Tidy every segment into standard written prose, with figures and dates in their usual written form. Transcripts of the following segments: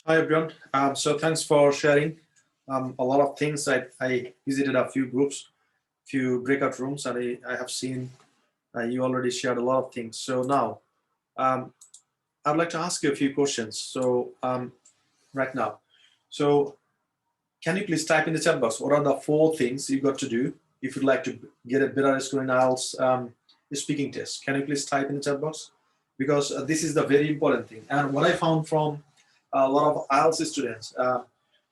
Hi everyone. So thanks for sharing a lot of things. I visited a few groups, few breakout rooms, and I have seen you already shared a lot of things. So now um, I'd like to ask you a few questions. So right now, so can you please type in the chat box what are the four things you got to do if you'd like to get a better score in IELTS speaking test? Can you please type in the chat box? Because this is the very important thing. And what I found from a lot of IELTS students,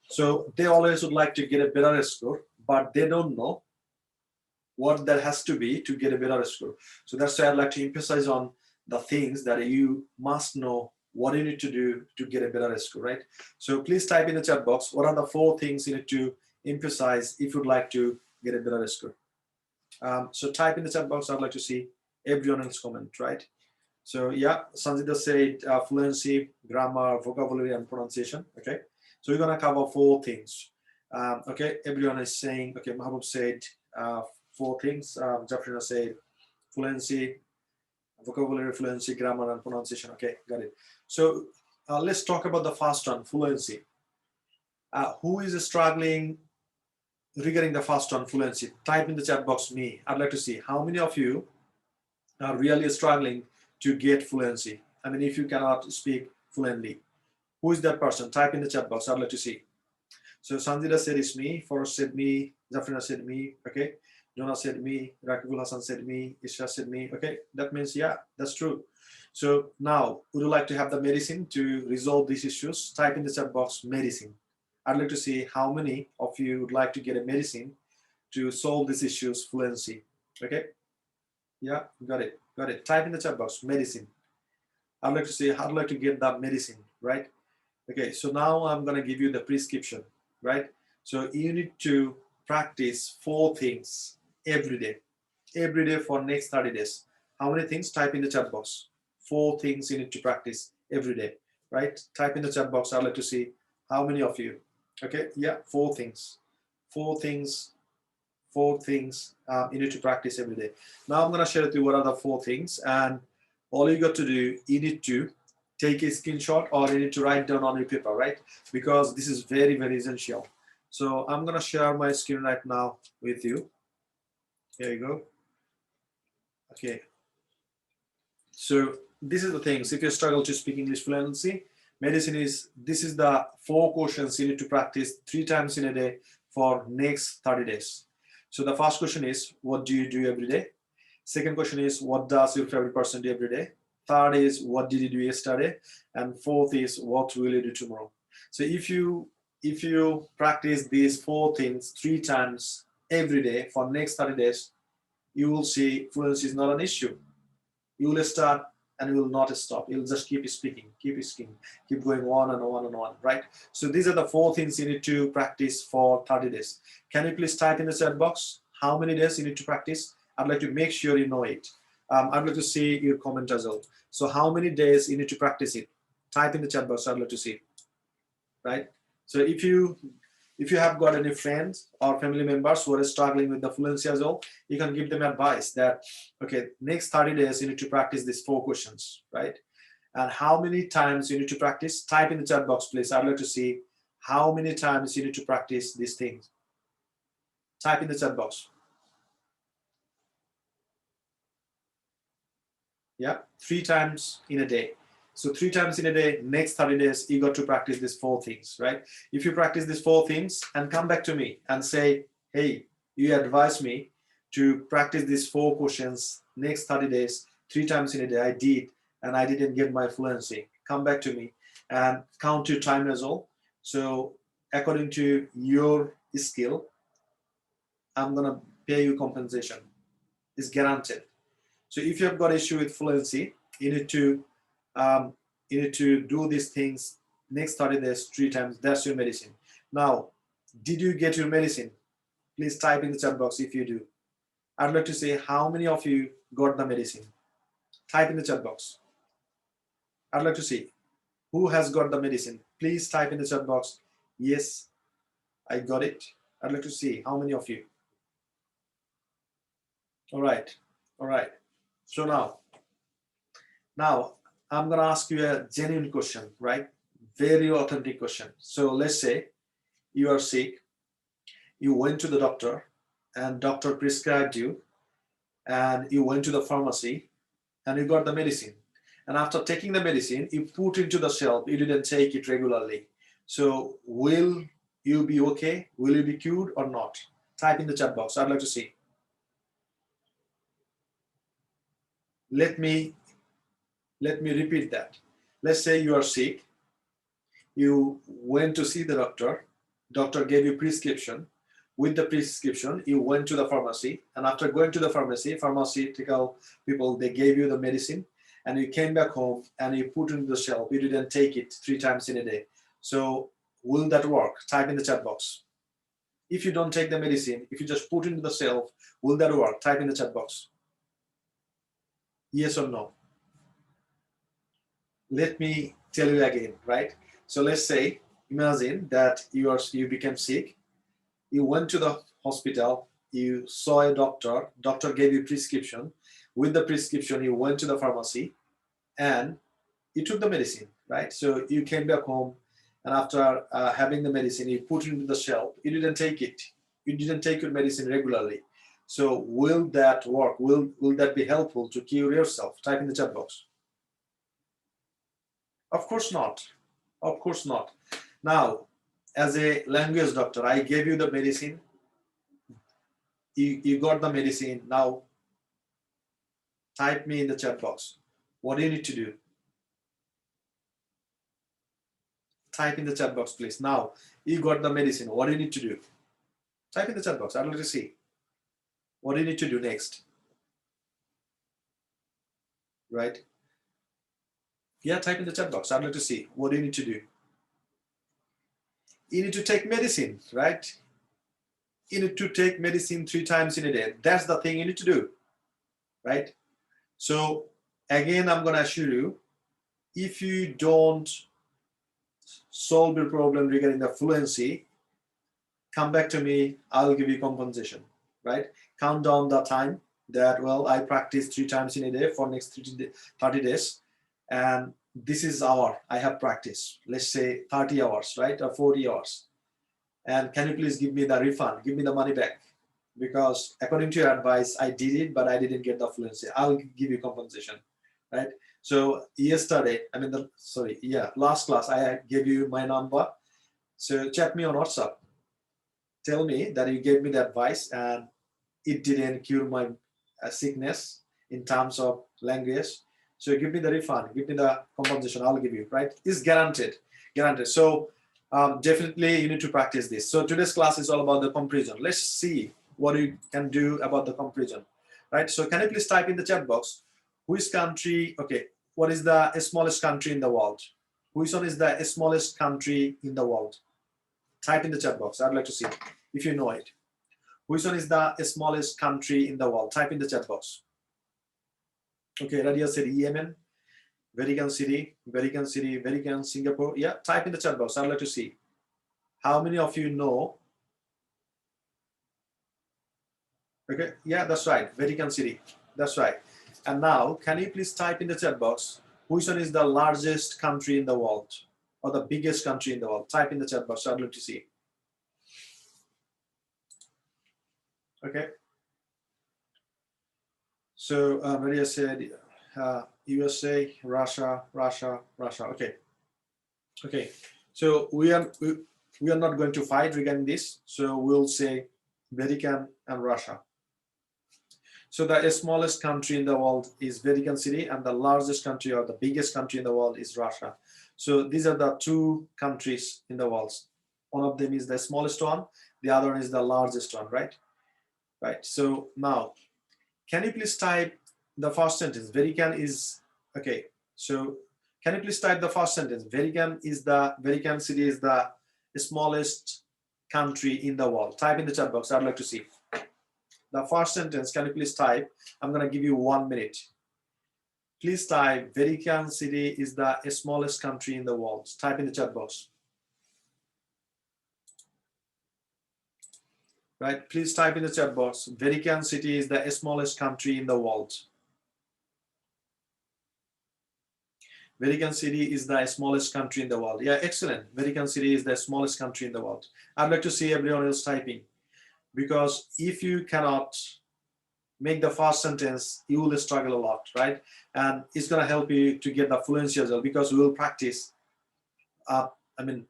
so they always would like to get a better score, but they don't know what that has to be to get a better score. So that's why I'd like to emphasize on the things that you must know what you need to do to get a better score, right? So please type in the chat box, what are the four things you need to emphasize if you'd like to get a better score? So type in the chat box, I'd like to see everyone else comment, right? So yeah, Sanjita said fluency, grammar, vocabulary, and pronunciation, okay? So we're gonna cover four things. Okay, everyone is saying, okay, Mahabub said four things. Jafrina said fluency, vocabulary, fluency, grammar, and pronunciation. Okay, got it. So let's talk about the first one, fluency. Who is struggling regarding the first one, fluency? Type in the chat box me. I'd like to see how many of you are really struggling to get fluency. I mean, if you cannot speak fluently, who is that person? Type in the chat box. I'd like to see. So Sanjida said it's me. Forrest said me. Zafrina said me. Okay. Jonah said me. Rakibul Hassan said me. Isha said me. Okay. That means, yeah, that's true. So now, would you like to have the medicine to resolve these issues? Type in the chat box medicine. I'd like to see how many of you would like to get a medicine to solve these issues fluency. Okay. Yeah, got it. Got it. Type in the chat box medicine. I'd like to say how I'd like to get that medicine, right? Okay, so now I'm gonna give you the prescription, right? So you need to practice four things every day for next 30 days. How many things? Type in the chat box. Four things you need to practice every day, right? Type in the chat box. I'd like to see how many of you. Okay, yeah, four things. Four things. Four things you need to practice every day. Now I'm gonna share with you what are the four things, and all you got to do, you need to take a screenshot or you need to write down on your paper, right? Because this is very, very essential. So I'm gonna share my screen right now with you. Here you go. Okay. So this is the things. If you struggle to speak English fluency, medicine is, this is the four questions you need to practice 3 times in a day for next 30 days. So the first question is, what do you do every day? Second question is, what does your favorite person do every day? Third is, what did you do yesterday? And fourth is, what will you do tomorrow? So if you practice these four things 3 times every day for next 30 days, you will see fluency is not an issue. You will start and you will not stop. You'll just keep speaking, keep going on and on and on, right? So these are the four things you need to practice for 30 days. Can you please type in the chat box how many days you need to practice? I'd like to make sure you know it. I'd like to see your comment as well. So how many days you need to practice it? Type in the chat box. I'd like to see, right? So if you have got any friends or family members who are struggling with the fluency as well, you can give them advice that, okay, next 30 days you need to practice these four questions, right? And how many times you need to practice? Type in the chat box, please. I'd like to see how many times you need to practice these things. Type in the chat box. Yeah, 3 times in a day. So 3 times in a day, next 30 days, you got to practice these four things, right? If you practice these four things and come back to me and say, hey, you advised me to practice these four questions next 30 days, 3 times in a day, I did, and I didn't get my fluency. Come back to me and count your time as well. So according to your skill, I'm gonna pay you compensation. It's guaranteed. So if you have got issue with fluency, you need to do these things next 30 days 3 times. That's your medicine. Now, did you get your medicine? Please type in the chat box if you do. I'd like to say how many of you got the medicine. Type in the chat box. I'd like to see who has got the medicine. Please type in the chat box. Yes, I got it. I'd like to see how many of you. All right. All right. So now I'm going to ask you a genuine question, right? Very authentic question. So let's say you are sick, you went to the doctor, and doctor prescribed you, and you went to the pharmacy, and you got the medicine. And after taking the medicine, you put into the shelf, you didn't take it regularly. So will you be okay? Will you be cured or not? Type in the chat box. I'd like to see. Let me repeat that. Let's say you are sick. You went to see the doctor. Doctor gave you prescription. With the prescription, you went to the pharmacy. And after going to the pharmacy, pharmaceutical people, they gave you the medicine. And you came back home and you put it in the shelf. You didn't take it 3 times in a day. So will that work? Type in the chat box. If you don't take the medicine, if you just put it in the shelf, will that work? Type in the chat box. Yes or no? Let me tell you again, right? So let's say, imagine that you became sick. You went to the hospital, you saw a doctor, doctor gave you prescription. With the prescription, you went to the pharmacy and you took the medicine, right? So you came back home, and after having the medicine, you put it into the shelf. You didn't take it. You didn't take your medicine regularly. So will that work? Will that be helpful to cure yourself? Type in the chat box. Of course not. Of course not. Now, as a language doctor, I gave you the medicine. You got the medicine. Now, type me in the chat box. What do you need to do? Type in the chat box, please. Now, you got the medicine. What do you need to do? Type in the chat box. I'd like to see. What do you need to do next? Right? Yeah, type in the chat box. I'd like to see. What do you need to do? You need to take medicine, right? You need to take medicine 3 times in a day. That's the thing you need to do, right? So again, I'm going to assure you, if you don't solve your problem regarding the fluency, come back to me. I'll give you compensation, right? Count down the time that, well, I practice 3 times in a day for next 30 days. And this is hour I have practiced. Let's say 30 hours, right? Or 40 hours. And can you please give me the refund? Give me the money back. Because according to your advice, I did it, but I didn't get the fluency. I'll give you compensation, right? So yesterday, last class, I gave you my number. So chat me on WhatsApp. Tell me that you gave me the advice and it didn't cure my sickness in terms of language. So give me the refund, give me the compensation, I'll give you, right? It's guaranteed, guaranteed. So definitely you need to practice this. So today's class is all about the comparison. Let's see what you can do about the comparison, right? So can you please type in the chat box, which country, okay, what is the smallest country in the world? Which one is the smallest country in the world? Type in the chat box. I'd like to see if you know it. Which one is the smallest country in the world? Type in the chat box. Okay, Radia said Yemen, Vatican City, Vatican City, Vatican, Singapore. Yeah, type in the chat box. I'd like to see. How many of you know? Okay, yeah, that's right. Vatican City. That's right. And now, can you please type in the chat box, which one is the largest country in the world or the biggest country in the world? Type in the chat box. I'd like to see. Okay. So Maria said USA, Russia. Okay. Okay. So we are not going to fight regarding this. So we'll say Vatican and Russia. So the smallest country in the world is Vatican City, and the largest country or the biggest country in the world is Russia. So these are the 2 countries in the world. One of them is the smallest one. The other one is the largest one, right? Right. So now, can you please type the first sentence? Vatican is, okay. So can you please type the first sentence? Vatican City is the smallest country in the world. Type in the chat box. I'd like to see. The first sentence, can you please type? I'm going to give you 1 minute. Please type, Vatican City is the smallest country in the world. Type in the chat box. Right, please type in the chat box. Vatican City is the smallest country in the world. Vatican City is the smallest country in the world. Yeah, excellent. Vatican City is the smallest country in the world. I'd like to see everyone else typing, because if you cannot make the first sentence, you will struggle a lot, right? And it's going to help you to get the fluency as well, because we will practice, I mean,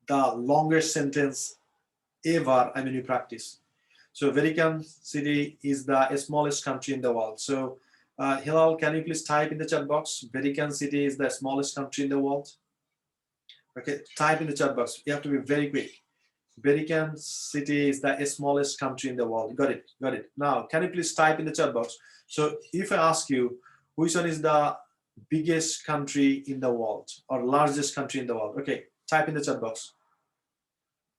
the longest sentence ever, you practice. So Vatican City is the smallest country in the world. So Hilal, can you please type in the chat box, Vatican City is the smallest country in the world? Okay, type in the chat box. You have to be very quick. Vatican City is the smallest country in the world. Got it, got it. Now, can you please type in the chat box? So if I ask you, which one is the biggest country in the world or largest country in the world? Okay, type in the chat box.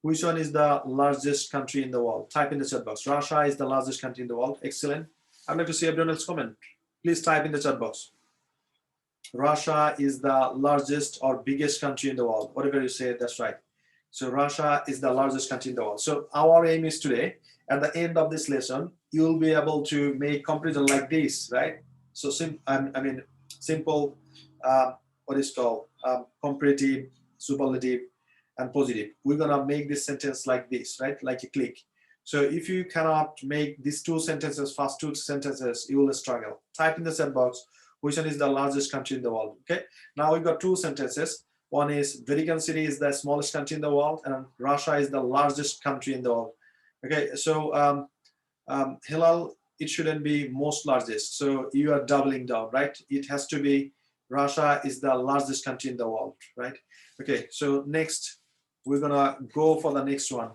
Which one is the largest country in the world? Type in the chat box. Russia is the largest country in the world. Excellent. I'd like to see everyone else comment. Please type in the chat box. Russia is the largest or biggest country in the world. Whatever you say, that's right. So Russia is the largest country in the world. So our aim is today, at the end of this lesson, you'll be able to make comparison like this, right? So simple, what is called comparative, superlative, and positive. We're gonna make this sentence like this, right? Like a click. So if you cannot make these two sentences, first two sentences, you will struggle. Type in the chat box, which one is the largest country in the world? Okay. Now we've got two sentences. One is Vatican City is the smallest country in the world, and Russia is the largest country in the world. Okay. So Hilal, it shouldn't be most largest. So you are doubling down, right? It has to be Russia is the largest country in the world, right? Okay. So next, we're gonna go for the next one.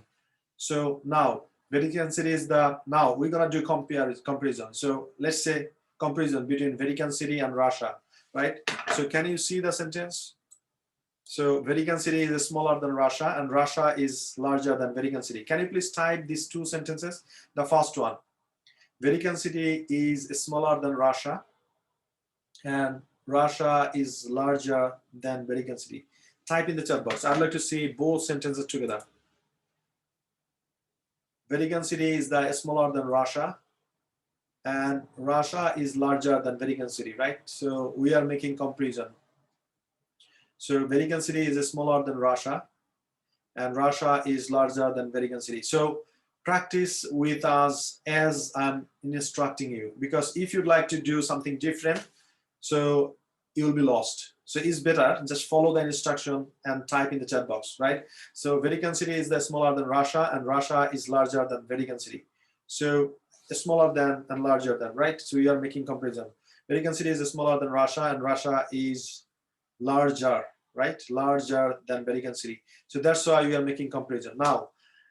So now Vatican City is now we're gonna do comparison. So let's say comparison between Vatican City and Russia, right? So can you see the sentence? So Vatican City is smaller than Russia, and Russia is larger than Vatican City. Can you please type these two sentences? The first one, Vatican City is smaller than Russia, and Russia is larger than Vatican City. Type in the chat box. I'd like to see both sentences together. Vatican City is the smaller than Russia, and Russia is larger than Vatican City, right? So we are making comparison. So Vatican City is smaller than Russia, and Russia is larger than Vatican City. So practice with us as I'm instructing you, because if you'd like to do something different, so you'll be lost. So it's better just follow the instruction and type in the chat box, right? So Vatican City is the smaller than Russia, and Russia is larger than Vatican City. So smaller than and larger than, right? So we are making comparison. Vatican City is smaller than Russia, and Russia is larger, right? Larger than Vatican City. So that's why we are making comparison. Now,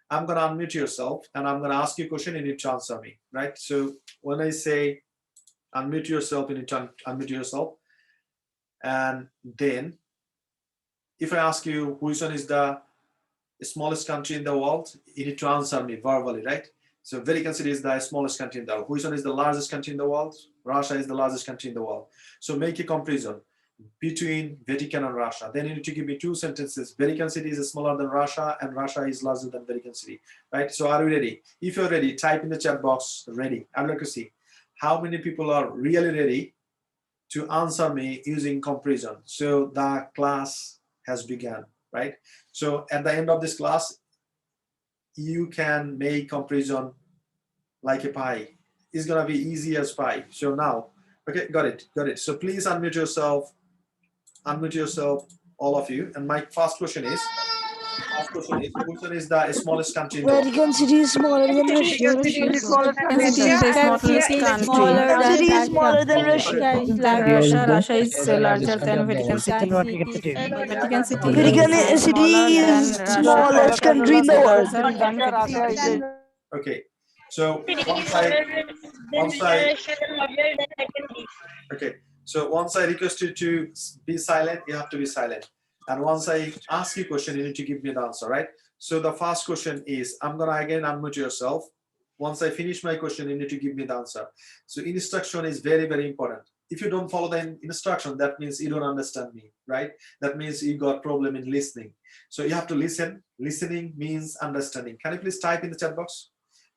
I'm gonna unmute yourself, and I'm gonna ask you a question, and you need to answer me, right? So when I say unmute yourself, you need to unmute yourself. And then if I ask you which one is the smallest country in the world, you need to answer me verbally, right? So Vatican City is the smallest country in the world. Which one is the largest country in the world? Russia is the largest country in the world. So make a comparison between Vatican and Russia. Then you need to give me two sentences. Vatican City is smaller than Russia, and Russia is larger than Vatican City, right? So are you ready? If you're ready, type in the chat box, ready. I'd like to see how many people are really ready to answer me using comparison. So the class has begun, right? So at the end of this class, you can make comparison like a pie. It's gonna be easy as pie. So now, okay, got it. So please unmute yourself, all of you. And my first question is, which one is the smallest country in the world? Vatican City is smaller than Russia. City is the smallest country. City is smaller than Russia. Russia is larger than Vatican City. Vatican City Vatican is City smaller is than Russia. smallest country in the world. Larger than Vatican City. Okay. So once I request you to be silent, you have to be silent. And once I ask you a question, you need to give me the answer, right? So the first question is, I'm gonna again unmute yourself. Once I finish my question, you need to give me the answer. So instruction is very, very important. If you don't follow the instruction, that means you don't understand me, right? That means you got problem in listening. So you have to listen. Listening means understanding. Can you please type in the chat box?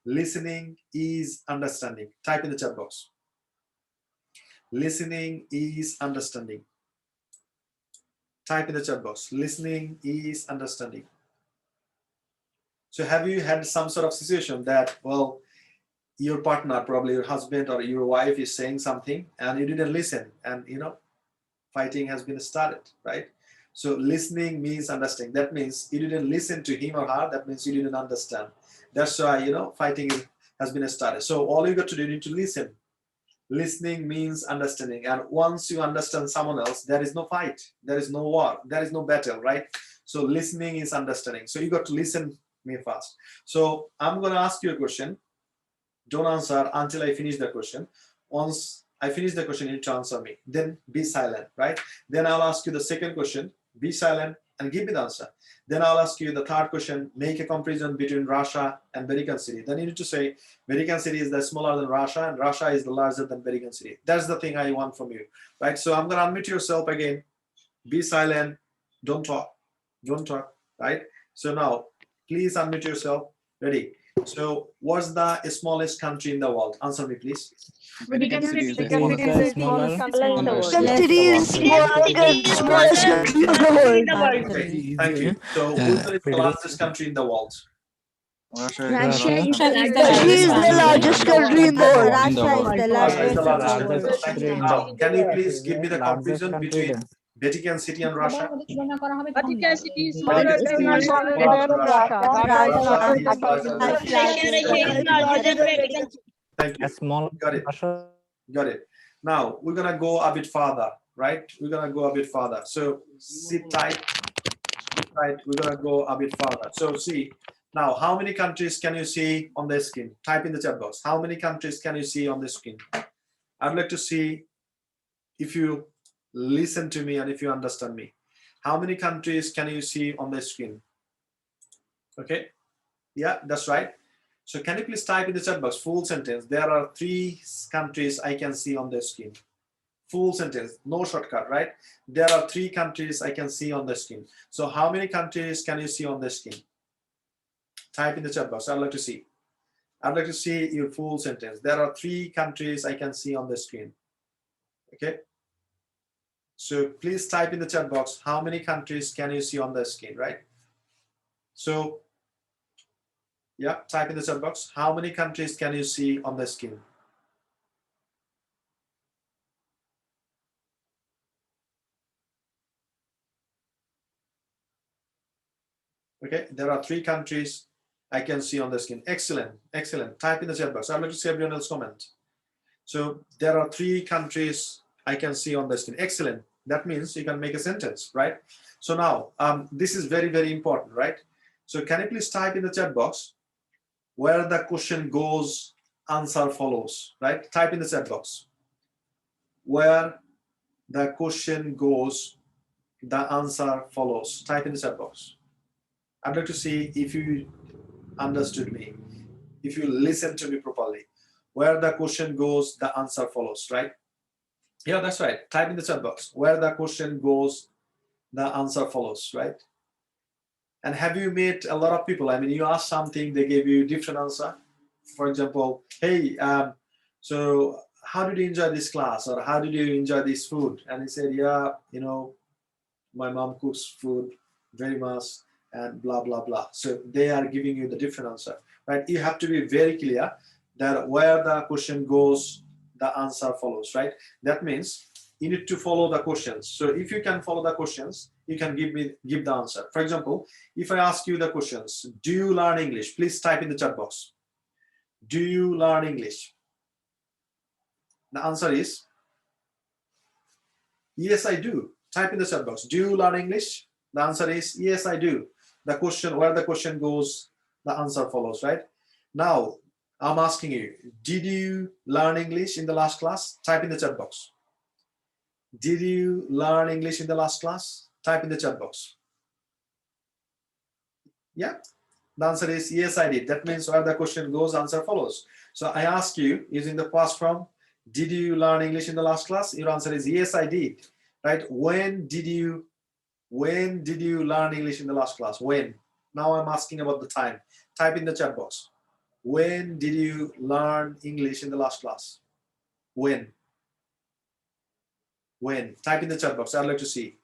Listening is understanding. Type in the chat box. Listening is understanding. Type in the chat box. Listening is understanding. So have you had some sort of situation that, well, your partner, probably your husband or your wife, is saying something and you didn't listen, and fighting has been started, right? So listening means understanding. That means you didn't listen to him or her. That means you didn't understand. That's why fighting has been started. So all you got to do, you need to listen. Listening means understanding, and once you understand someone else, there is no fight, there is no war, there is no battle, right? So listening is understanding. So you got to listen me first. So I'm going to ask you a question. Don't answer until I finish the question. Once I finish the question, you need to answer me. Then be silent, right? Then I'll ask you the second question. Be silent and give me the answer. Then I'll ask you the third question. Make a comparison between Russia and Vatican City. Then you need to say Vatican City is the smaller than Russia and Russia is the larger than Vatican City. That's the thing I want from you, right? So I'm going to unmute yourself again. Be silent. Don't talk. Don't talk, right? So now, please unmute yourself. Ready? So what's the smallest country in the world? Answer me, please. Vatican City is the Smallest smallest country in the world. Vatican City is smallest country of the world. Okay, thank you. So which is the largest country in the world? Russia Russia is the Russia is the largest country in the world. Russia is the Russia is the largest largest country. Thank you. Now, can you please give me the comparison between Vatican City and Russia? Vatican City is Vatican smaller City than is Russia. smaller than Russia. Russia is larger than Vatican City. Thank you. Got it. Got it. Now we're gonna go a bit further, right? We're gonna go a bit further. So sit tight. Sit tight. We're gonna go a bit further. So see now, how many countries can you see on the screen? Type in the chat box. How many countries can you see on the screen? I'd like to see if you listen to me and if you understand me. How many countries can you see on the screen? Okay. Yeah, that's right. So can you please type in the chat box full sentence? There are 3 countries I can see on the screen. Full sentence, no shortcut, right? There are 3 countries I can see on the screen. So how many countries can you see on the screen? Type in the chat box. I'd like to see. I'd like to see your full sentence. There are 3 countries I can see on the screen. Okay. So please type in the chat box. How many countries can you see on the screen, right? So yeah, type in the chat box. How many countries can you see on the screen? Okay, there are 3 countries I can see on the screen. Excellent, excellent. Type in the chat box. I'd like to see everyone else comment. So there are 3 countries I can see on the screen. Excellent. That means you can make a sentence, right? So now, this is very, very important, right? So can you please type in the chat box where the question goes, answer follows, right? Type in the chat box. Where the question goes, the answer follows. Type in the chat box. I'd like to see if you understood me, if you listen to me properly. Where the question goes, the answer follows, right? Yeah, that's right. Type in the chat box. Where the question goes, the answer follows, right? And have you met a lot of people? I mean, you ask something, they gave you different answer. For example, hey, so how did you enjoy this class? Or how did you enjoy this food? And he said, yeah, my mom cooks food very much and blah, blah, blah. So they are giving you the different answer, right? You have to be very clear that where the question goes, the answer follows, right? That means you need to follow the questions. So if you can follow the questions, you can give the answer. For example, if I ask you the questions, do you learn English? Please type in the chat box. Do you learn English? The answer is, yes, I do. Type in the chat box. Do you learn English? The answer is, yes, I do. The question, where the question goes, the answer follows, right? Now, I'm asking you, did you learn English in the last class? Type in the chat box. Did you learn English in the last class? Type in the chat box. Yeah, the answer is yes, I did. That means where the question goes, answer follows. So I ask you using the past form, did you learn English in the last class? Your answer is yes, I did. Right? When did you learn English in the last class? When? Now I'm asking about the time. Type in the chat box. When did you learn English in the last class? When? When? Type in the chat box. I'd like to see.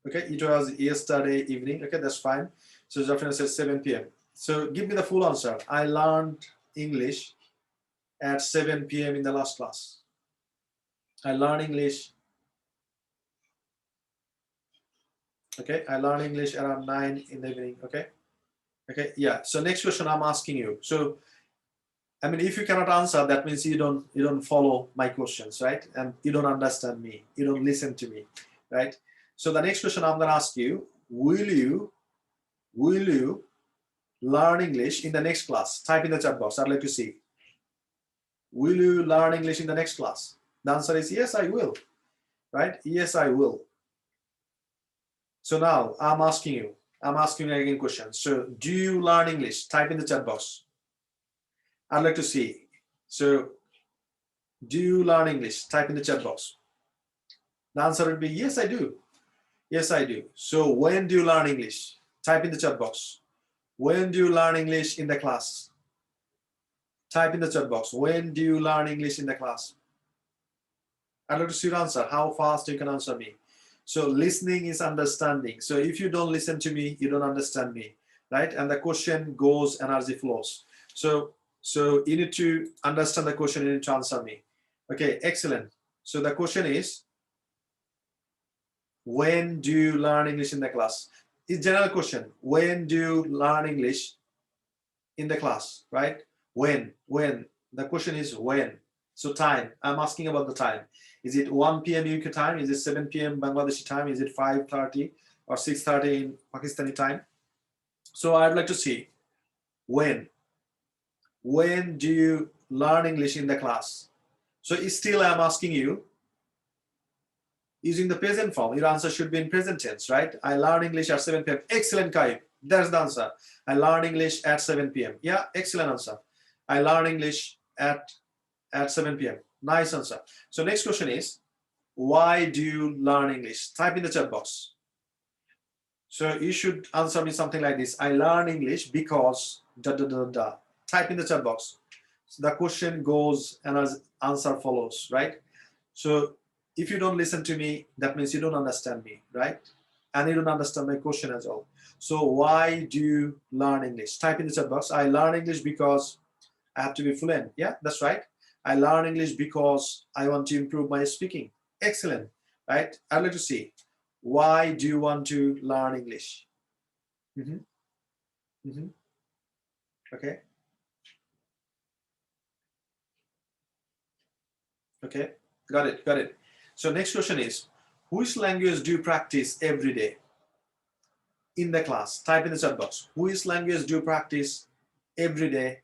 Okay, it was yesterday evening. Okay, that's fine. So Jafrina says 7 p.m. So give me the full answer. I learned English at 7 p.m. in the last class. I learned English. Okay, I learned English around 9 in the evening. Okay, okay, yeah. So next question I'm asking you. So I mean, if you cannot answer, that means you don't follow my questions, right? And you don't understand me. You don't listen to me, right? So the next question I'm gonna ask you: Will you learn English in the next class? Type in the chat box. I'd like to see. Will you learn English in the next class? The answer is yes, I will. Right? Yes, I will. So now I'm asking you again question. So do you learn English? Type in the chat box. I'd like to see. So do you learn English? Type in the chat box. The answer would be yes, I do. Yes, I do. So when do you learn English? Type in the chat box. When do you learn English in the class? Type in the chat box. When do you learn English in the class? I'd like to see your answer, how fast you can answer me. So listening is understanding. So if you don't listen to me, you don't understand me, right? And the question goes, energy flows. So you need to understand the question, you need to answer me. Okay, excellent. So the question is, when do you learn English in the class? It's general question. When do you learn English in the class, right? When? The question is when. So time, I'm asking about the time. Is it 1 p.m. UK time? Is it 7 p.m. Bangladeshi time? Is it 5:30 or 6:30 in Pakistani time? So I'd like to see when. When do you learn English in the class? So still I'm asking you using the present form. Your answer should be in present tense, right? I learned English at 7 p.m. Excellent, Kai. There's the answer. I learned English at 7 p.m. Yeah, excellent answer. I learned English at 7 p.m. Nice answer. So next question is, why do you learn English? Type in the chat box. So you should answer me something like this. I learn English because da da da da. Type in the chat box. So the question goes and as answer follows, right? So if you don't listen to me, that means you don't understand me, right? And you don't understand my question as well. So why do you learn English? Type in the chat box. I learn English because I have to be fluent. Yeah, that's right. I learn English because I want to improve my speaking. Excellent, right? I'd like to see. Why do you want to learn English? Okay. Okay, got it. So next question is, which language do you practice every day in the class? Type in the chat box. Which language do you practice every day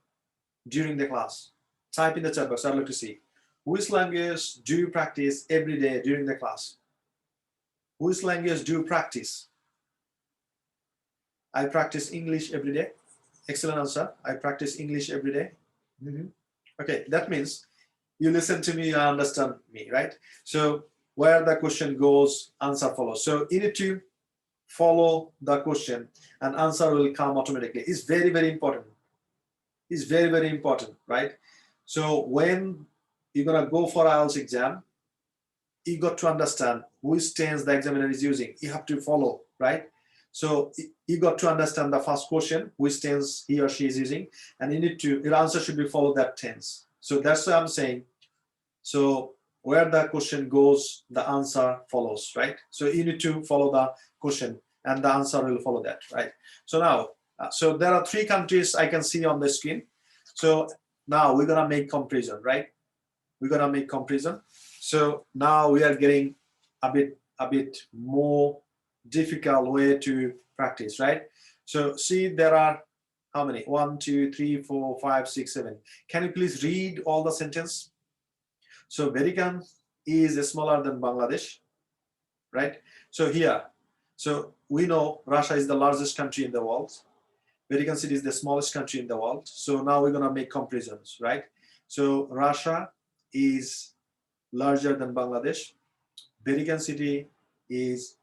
during the class? Type in the chat box. I'd like to see. Which language do you practice every day during the class? Which language do you practice? I practice English every day. Excellent answer. I practice English every day. Okay, that means you listen to me, you understand me, right? So where the question goes, answer follows. So you need to follow the question and answer will come automatically. It's very, very important. It's very, very important, right? So when you're gonna go for IELTS exam, you got to understand which tense the examiner is using. You have to follow, right? So you got to understand the first question, which tense he or she is using, and you need to, your answer should be follow that tense. So that's what I'm saying. So where the question goes, the answer follows, right? So you need to follow the question and the answer will follow that, right? So now, so there are 3 countries I can see on the screen. So now we're gonna make comparison, right? We're gonna make comparison. So now we are getting a bit more difficult way to practice, right? So see, there are how many? 1, 2, 3, 4, 5, 6, 7. Can you please read all the sentence? So Vatican is smaller than Bangladesh, right? So here, so we know Russia is the largest country in the world. Vatican City is the smallest country in the world. So now we're gonna make comparisons, right? So Russia is larger than Bangladesh. Vatican City is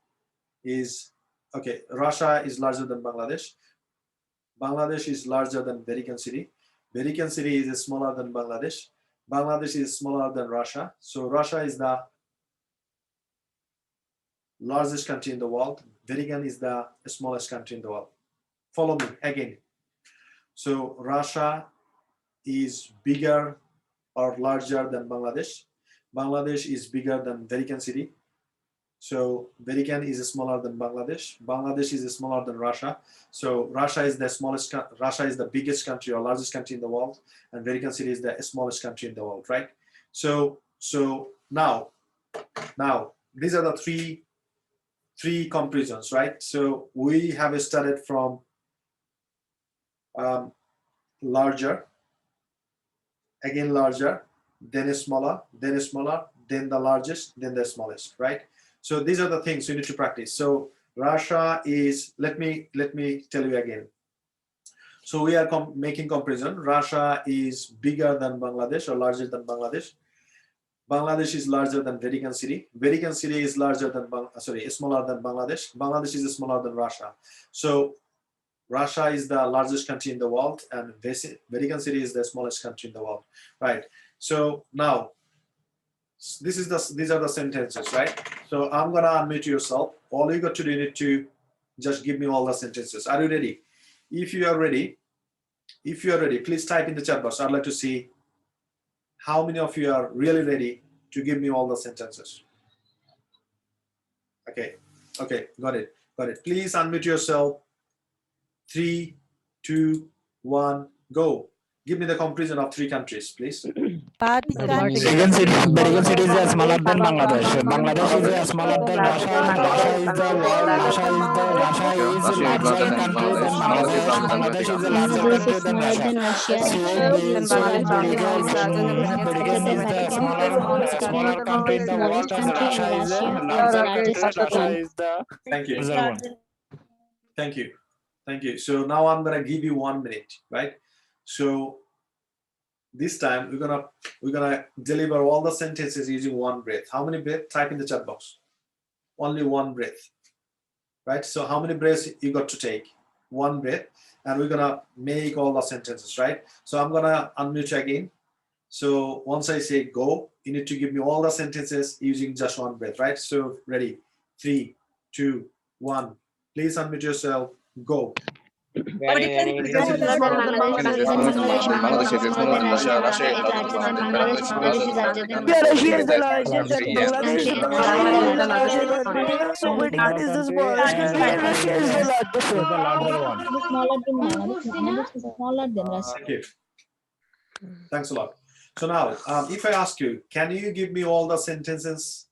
okay. Russia is larger than Bangladesh. Bangladesh is larger than Vatican City. Vatican City is smaller than Bangladesh. Bangladesh is smaller than Russia. So Russia is the largest country in the world. Vatican is the smallest country in the world. Follow me again. So Russia is bigger or larger than Bangladesh. Bangladesh is bigger than Vatican City. So Vatican is smaller than Bangladesh. Bangladesh is smaller than Russia. So Russia is the smallest. Russia is the biggest country or largest country in the world, and Vatican City is the smallest country in the world, right? So now these are the three comparisons, right? So we have started from larger, again larger, then smaller, then smaller, then the largest, then the smallest, right? So these are the things you need to practice. So Russia is, let me tell you again. So we are making comparison. Russia is bigger than Bangladesh or larger than Bangladesh. Bangladesh is larger than Vatican City. Vatican City is larger than smaller than Bangladesh. Bangladesh is smaller than Russia. So Russia is the largest country in the world, and Vatican City is the smallest country in the world, right? So now, these are the sentences, right? So I'm gonna unmute yourself. All you got to do, you need to just give me all the sentences. Are you ready? If you are ready, please type in the chat box. I'd like to see how many of you are really ready to give me all the sentences. Okay, got it. Please unmute yourself. 3, 2, 1, go. Give me the comparison of 3 countries, please. Vatican City is smaller than Bangladesh. Bangladesh is smaller than Russia. Russia is the world. Russia is larger country than Bangladesh. Bangladesh is a larger country than Russia. Vatican is the smaller country in the world, and Russia is the largest country. Thank you. One. Thank you. So now I'm gonna give you 1 minute, right? So this time we're gonna deliver all the sentences using 1 breath. How many breaths? Type in the chat box. Only 1 breath, right? So how many breaths you got to take? 1 breath, and we're gonna make all the sentences, right? So I'm gonna unmute you again. So once I say go, you need to give me all the sentences using just 1 breath, right? So ready? 3, 2, 1. Please unmute yourself. Go. Vatican is smaller than Bangladesh. Bangladesh is smaller than Russia. Russia is larger than Bangladesh. Bangladesh is larger than Russia is the largest country. Bangladesh is the largest country. So Vatican is the smallest country, and Russia is the largest one. Smaller than Bangladesh. Bangladesh is smaller than Russia. Thank you. Thanks a lot. So now, if I ask you, can you give me all the sentences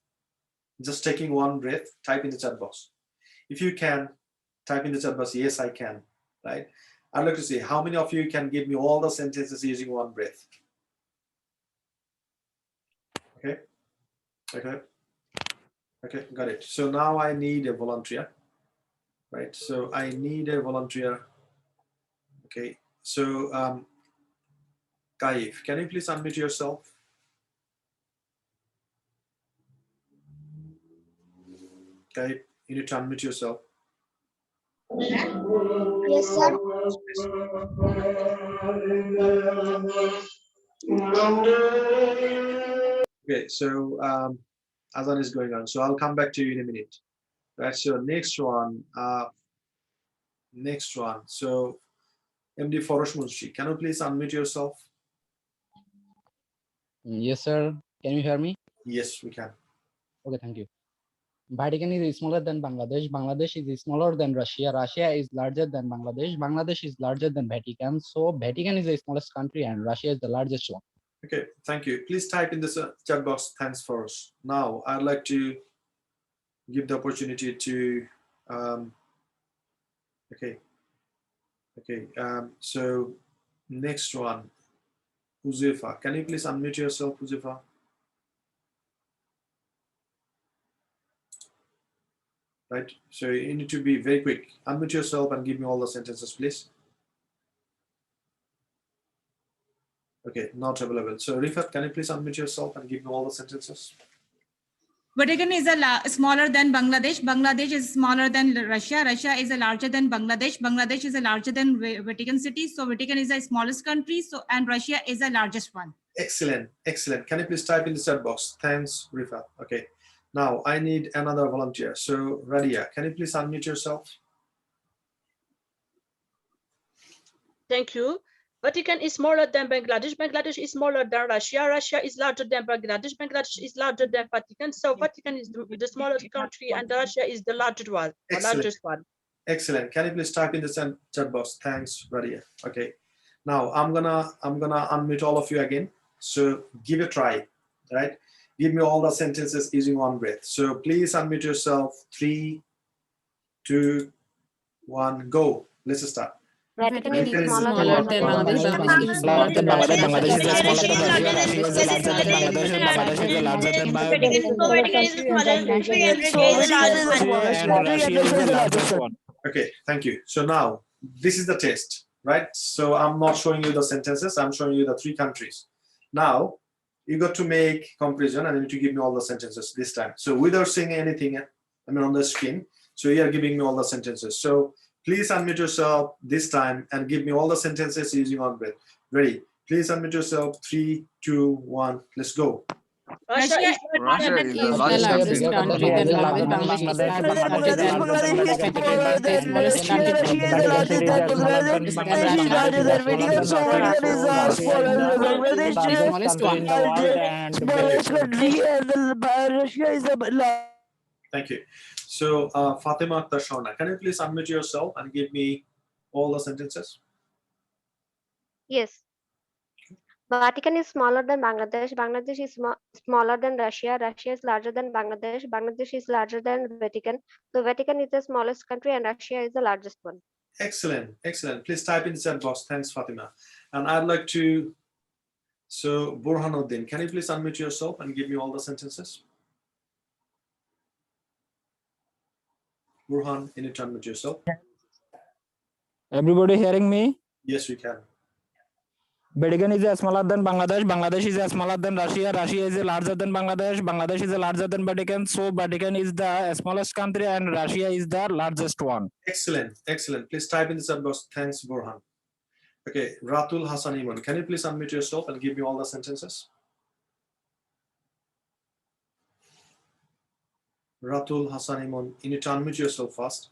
just taking 1 breath? Type in the chat box. If you can, type in the chat box, yes, I can, right? I'd like to see how many of you can give me all the sentences using 1 breath. Okay, got it. So now I need a volunteer, right? So I need a volunteer. Okay, so Kaif, can you please unmute yourself? Kaif, you need to unmute yourself. Yes, sir. Okay, so Azan is going on, so I'll come back to you in a minute. Right, so next one. So MD Forosh Munshi, can you please unmute yourself? Yes, sir. Can you hear me? Yes, we can. Okay, thank you. Vatican is smaller than Bangladesh. Bangladesh is smaller than Russia. Russia is larger than Bangladesh. Bangladesh is larger than Vatican. So Vatican is the smallest country and Russia is the largest one. Okay, thank you. Please type in the chat box, thanks for us. Now, I'd like to give the opportunity to, so next one, Uzefa. Can you please unmute yourself, Uzefa? Right, so you need to be very quick. Unmute yourself and give me all the sentences, please. Okay, not available. So Rifat, can you please unmute yourself and give me all the sentences? Vatican is smaller than Bangladesh. Bangladesh is smaller than Russia. Russia is larger than Bangladesh. Bangladesh is larger than Vatican City. So Vatican is the smallest country. So and Russia is the largest one. Excellent. Can you please type in the chat box? Thanks, Rifat. Okay. Now I need another volunteer. So Radia, can you please unmute yourself? Thank you. Vatican is smaller than Bangladesh. Bangladesh is smaller than Russia. Russia is larger than Bangladesh. Bangladesh is larger than Vatican. So Vatican is the smallest country, and Russia is the largest one. Largest one. Excellent. Can you please type in the chat box? Thanks, Radia. Okay. Now I'm gonna unmute all of you again. So give it a try. Right? Give me all the sentences using one breath. So please unmute yourself. 3, 2, 1, go. Let's start. Vatican is smaller than Bangladesh. Bangladesh is smaller than Russia. Bangladesh is Russia smaller than Russia. is Russia is larger than Bangladesh. Bangladesh is larger than Vatican is the smallest country and Russia is the largest and Russia is the largest one. Okay, thank you. So now this is the test, right? So I'm not showing you the sentences. I'm showing you the 3 countries. Now you got to make comparison and you need to give me all the sentences this time. So without saying anything, on the screen. So you are giving me all the sentences. So please unmute yourself this time and give me all the sentences using one breath. Ready? Please unmute yourself. 3, 2, 1. Let's go. Russia is the largest country than Bangladesh. Thank you. So Fatima Tashona, can you please unmute yourself and give me all the sentences? Yes. Vatican is smaller than Bangladesh. Bangladesh is smaller than Russia. Russia is larger than Bangladesh. Bangladesh is larger than Vatican. So Vatican is the smallest country and Russia is the largest one. Excellent, excellent. Please type in the chat box. Thanks, Fatima. And I'd like to, so Burhanuddin, can you please unmute yourself and give me all the sentences? Burhan, you need to unmute yourself. Everybody hearing me? Yes, we can. Vatican is smaller than Bangladesh. Bangladesh is smaller than Russia. Russia is larger than Bangladesh. Bangladesh is larger than Vatican. So Vatican is the smallest country and Russia is the largest one. Excellent, excellent. Please type in the chat box. Thanks, Burhan. Okay, Ratul Hassan Iman, can you please unmute yourself and give me all the sentences? Ratul Hassan Iman, you need to unmute yourself first.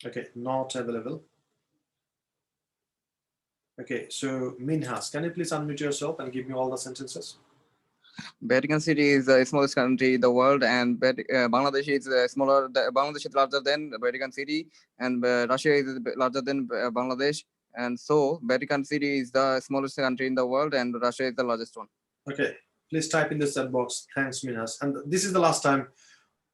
Okay, not available. Okay, so Minhas, can you please unmute yourself and give me all the sentences? Vatican City is the smallest country in the world, and Bangladesh is smaller. Bangladesh is larger than Vatican City, and Russia is larger than Bangladesh. And so, Vatican City is the smallest country in the world, and Russia is the largest one. Okay, please type in the chat box. Thanks, Minhas. And this is the last time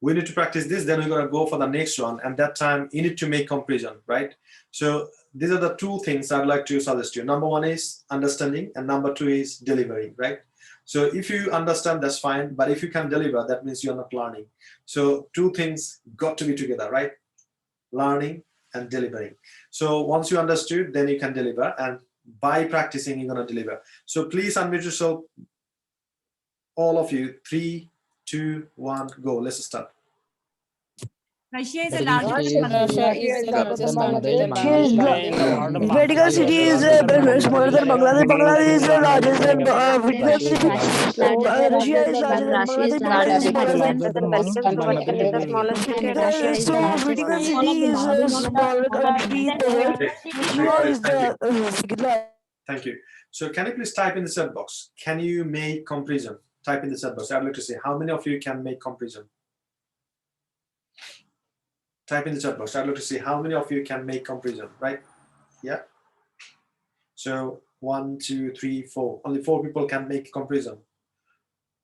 we need to practice this. Then we're gonna go for the next one, and that time you need to make comparison, right? So these are the 2 things I'd like to suggest you. Number 1 is understanding, and number 2 is delivering, right? So if you understand, that's fine. But if you can deliver, that means you're not learning. So 2 things got to be together, right? Learning and delivering. So once you understood, then you can deliver. And by practicing, you're going to deliver. So please unmute yourself, all of you. 3, 2, 1, go. Let's start. Russia is the largest Vatican City is smaller than Bangladesh. Bangladesh is largest than Vatican City. Russia is larger than Bangladesh. Bangladesh is smaller than Vatican is the smallest country and Russia is so Vatican City is a smaller country in the world. Russia is the Thank you. So can you please type in the chat box? Can you make comparison? Type in the chat box. I'd like to see how many of you can make comparison. Type in the chat box. I'd like to see how many of you can make comparison, right? Yeah. So 1, 2, 3, 4. Only 4 people can make comparison.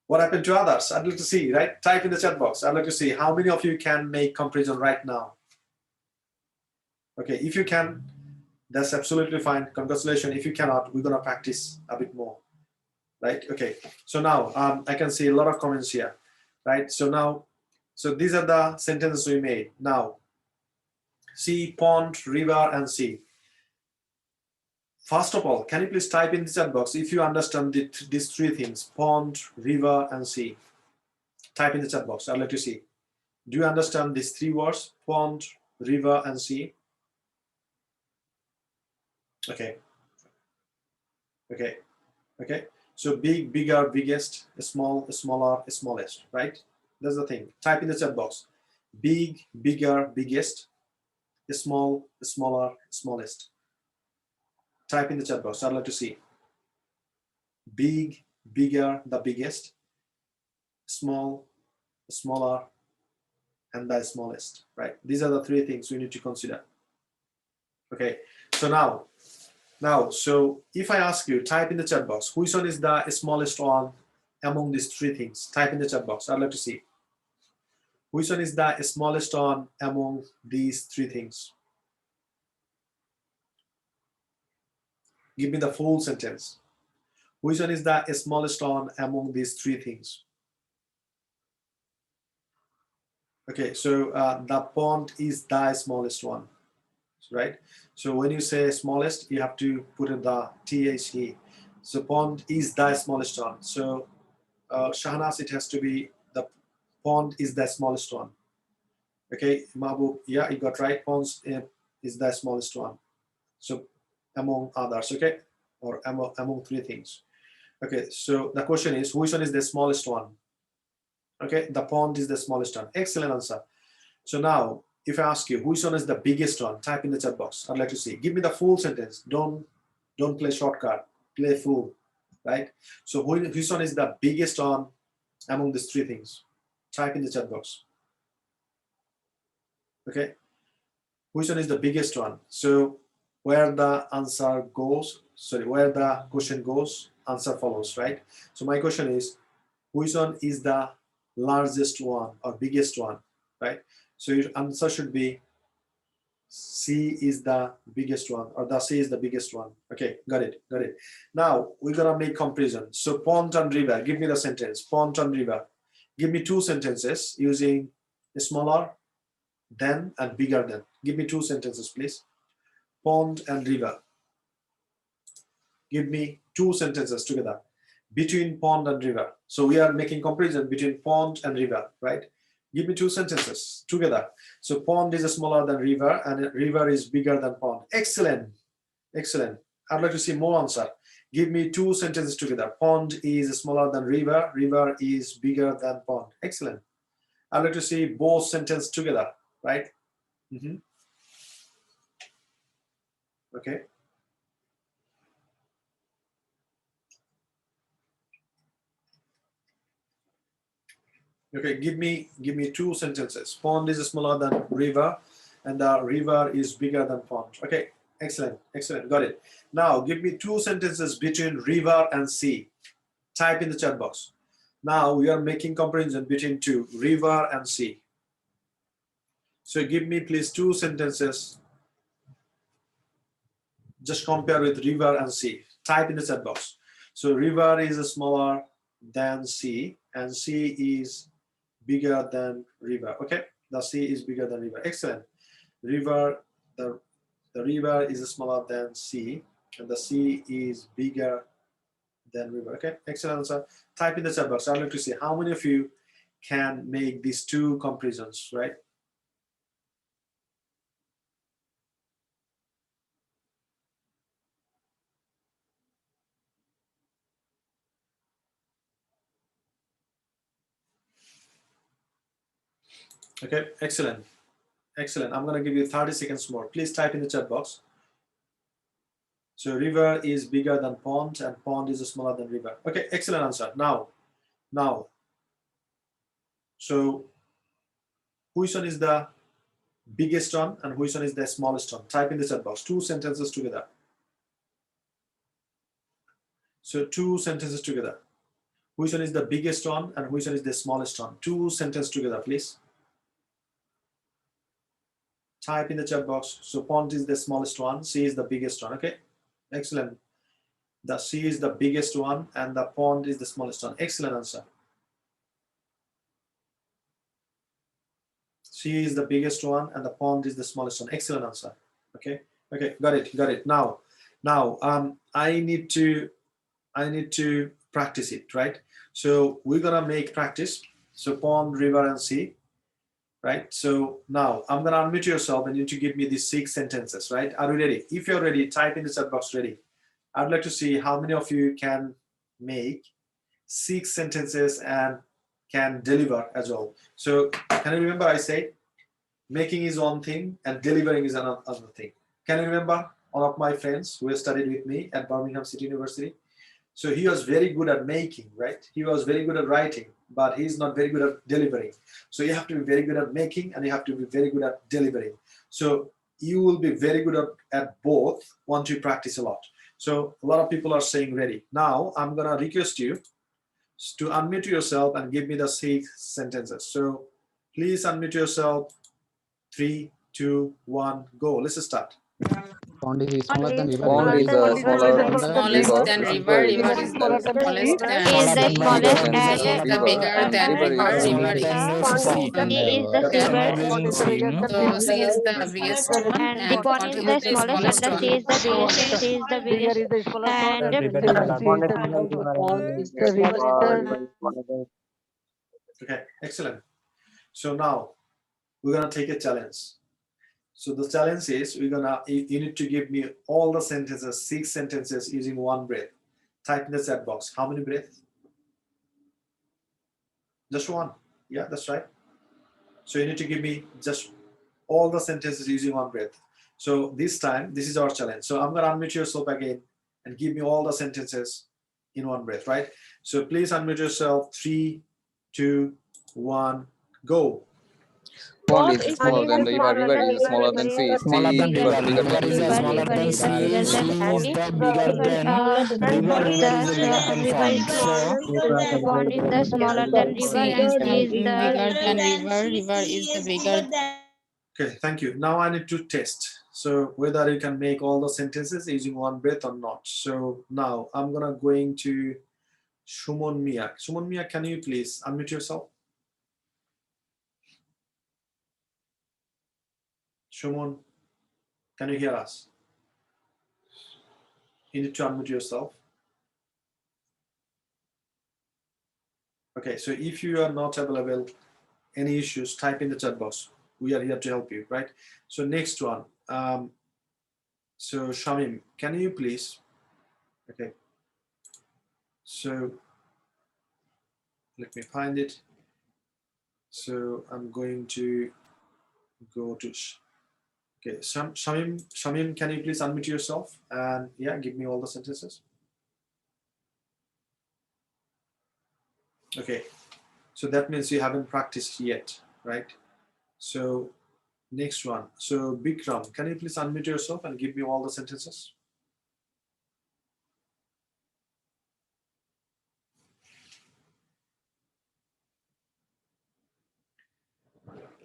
What happened to others? I'd like to see, right? Type in the chat box. I'd like to see how many of you can make comparison right now. Okay, if you can, that's absolutely fine. Congratulations. If you cannot, we're gonna practice a bit more, right? Okay. So now I can see a lot of comments here, right? So now, so these are the sentences we made. Now, sea, pond, river, and sea. First of all, can you please type in the chat box if you understand these 3 things: pond, river, and sea? Type in the chat box. I'd like to see. Do you understand these 3 words: pond, river, and sea? Okay. Okay. Okay, so big, bigger, biggest, small, smaller, smallest, right? That's the thing. Type in the chat box. Big, bigger, biggest, small, smaller, smallest. Type in the chat box. I'd like to see. Big, bigger, the biggest, small, smaller, and the smallest, right? These are the three things we need to consider. Okay, so now, so if I ask you, type in the chat box, which one is the smallest one among these three things? Type in the chat box. I'd like to see. Which one is the smallest one among these three things? Give me the full sentence. Which one is the smallest one among these three things? Okay, so the pond is the smallest one, right? So when you say smallest, you have to put in the THE. So pond is the smallest one. So Shahnas, it has to be the pond is the smallest one. Okay, Mahbub, yeah, you got right. Pond is the smallest one. So among others, okay, or among three things. Okay, so the question is, which one is the smallest one? Okay, the pond is the smallest one. Excellent answer. So now, if I ask you, which one is the biggest one? Type in the chat box. I'd like to see. Give me the full sentence. Don't play shortcut. Play full, right? So which one is the biggest one among these three things? Type in the chat box. Okay, which one is the biggest one? So where the answer goes, where the question goes, answer follows, right? So my question is, which one is the largest one or biggest one, right? So your answer should be C is the biggest one, or the C is the biggest one. Okay, got it. Now we're gonna make comparison. So pond and river, give me the sentence. Pond and river. Give me two sentences using smaller than and bigger than. Give me two sentences, please. Pond and river. Give me two sentences together. Between pond and river. So we are making comparison between pond and river, right? Give me two sentences together. So pond is smaller than river and river is bigger than pond. Excellent. I'd like to see more answer. Give me two sentences together. Pond is smaller than river. River is bigger than pond. Excellent. I'd like to see both sentences together, right? Okay. Okay, give me two sentences. Pond is smaller than river, and the river is bigger than pond. Okay, excellent, got it. Now give me two sentences between river and sea. Type in the chat box. Now we are making comparison between two, river and sea. So give me please two sentences. Just compare with river and sea. Type in the chat box. So river is smaller than sea, and sea is bigger than river. Okay, the sea is bigger than river. Excellent. River, the river is smaller than sea, and the sea is bigger than river. Okay, excellent answer. Type in the chat box. I'd like to see how many of you can make these two comparisons, right? Okay, excellent. I'm going to give you 30 seconds more. Please type in the chat box. So river is bigger than pond and pond is smaller than river. Okay, excellent answer. Now, so which one is the biggest one and which one is the smallest one? Type in the chat box. Two sentences together. So two sentences together. Which one is the biggest one and which one is the smallest one? Two sentences together, please. Type in the chat box. So pond is the smallest one, sea is the biggest one. Okay, excellent. The sea is the biggest one and the pond is the smallest one. Excellent answer. Sea is the biggest one and the pond is the smallest one. Excellent answer. Okay, got it. Now, I need to practice it, right? So we're gonna make practice. So pond, river, and sea. Right, so now I'm gonna unmute yourself and you need to give me these 6 sentences, right? Are you ready? If you're ready, type in the chat box ready. I'd like to see how many of you can make 6 sentences and can deliver as well. So can you remember I said making is one thing and delivering is another thing. Can you remember one of my friends who studied with me at Birmingham City University? So he was very good at making, right? He was very good at writing, but he's not very good at delivering. So you have to be very good at making and you have to be very good at delivering. So you will be very good at both once you practice a lot. So a lot of people are saying ready. Now I'm gonna request you to unmute yourself and give me the 6 sentences. So please unmute yourself. 3, 2, 1, go. Let's start. Pond is smaller than river. Pond is smaller than Smallest than river. River is the smallest than Is the smallest sea and is the bigger than river river. is River is sea is the silver so sea is the biggest one and the and pond pond is will the be the smallest and smallest the sea one. is the biggest and sea is the biggest and Okay, excellent. So now we're gonna take a challenge. So the challenge is you need to give me all the sentences, 6 sentences using one breath. Type in the chat box. How many breaths? Just one. Yeah, that's right. So you need to give me just all the sentences using one breath. So this time, this is our challenge. So I'm gonna unmute yourself again and give me all the sentences in one breath, right? So please unmute yourself. 3, 2, 1, go. Pond is smaller than river. River is smaller than sea. Smaller Sea than river river. bigger River than is sea. smaller than sea. Sea is the bigger than river. River is bigger than pond. So pond is the smaller than river Sea and is sea is the the bigger than river. River is the bigger. Okay, thank you. Now I need to test. So whether you can make all the sentences using one breath or not. So now I'm going to Shumon Mia. Shumon Mia, can you please unmute yourself? Shumon, can you hear us? You need to unmute yourself. Okay, so if you are not available, any issues, type in the chat box. We are here to help you, right? So next one. So Shamim, can you please? Okay. So let me find it. So I'm going to go to. Okay, Shamim, can you please unmute yourself and yeah, give me all the sentences. Okay, so that means you haven't practiced yet, right? So next one. So Bikram, can you please unmute yourself and give me all the sentences?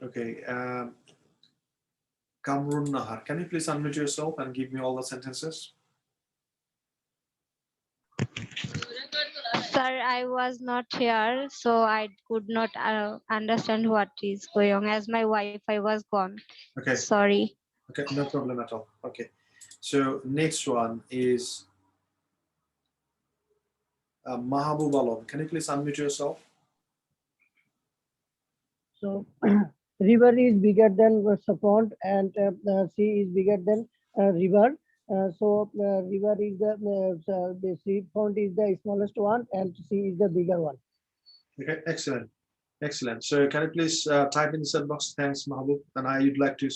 Okay, Kamrun Nahar, can you please unmute yourself and give me all the sentences? Sir, I was not here, so I could not understand what is going on as my Wi-Fi was gone. Okay. Sorry. Okay, no problem at all. Okay, so next one is Mahabub Alam. Can you please unmute yourself? So river is bigger than pond and sea is bigger than river. So river is the sea, pond is the smallest one and sea is the bigger one. Okay, excellent. Excellent. So can you please type in the chat box? Thanks, Mahabub. And I would like to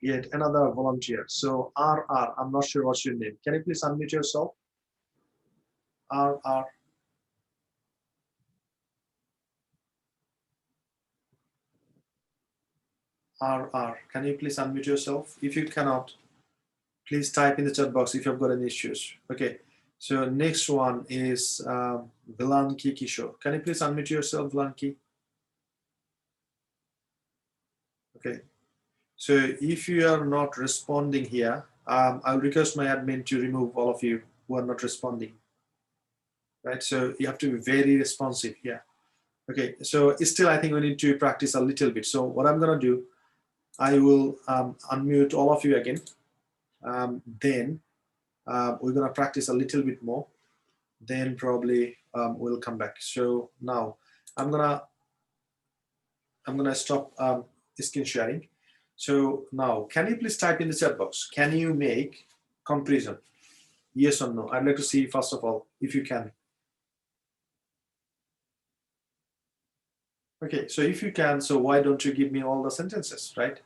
get another volunteer. So RR, I'm not sure what's your name. Can you please unmute yourself? RR. RR, can you please unmute yourself? If you cannot, please type in the chat box if you've got any issues. Okay, so next one is Vilanki Kishore. Can you please unmute yourself, Vilanki? Okay, so if you are not responding here, I'll request my admin to remove all of you who are not responding. Right, so you have to be very responsive here. Okay, so still I think we need to practice a little bit. So what I'm gonna do, I will unmute all of you again. Then we're gonna practice a little bit more. Then probably we'll come back. So now I'm gonna stop screen sharing. So now, can you please type in the chat box? Can you make comparison? Yes or no? I'd like to see first of all if you can. Okay, so if you can, so why don't you give me all the sentences, right?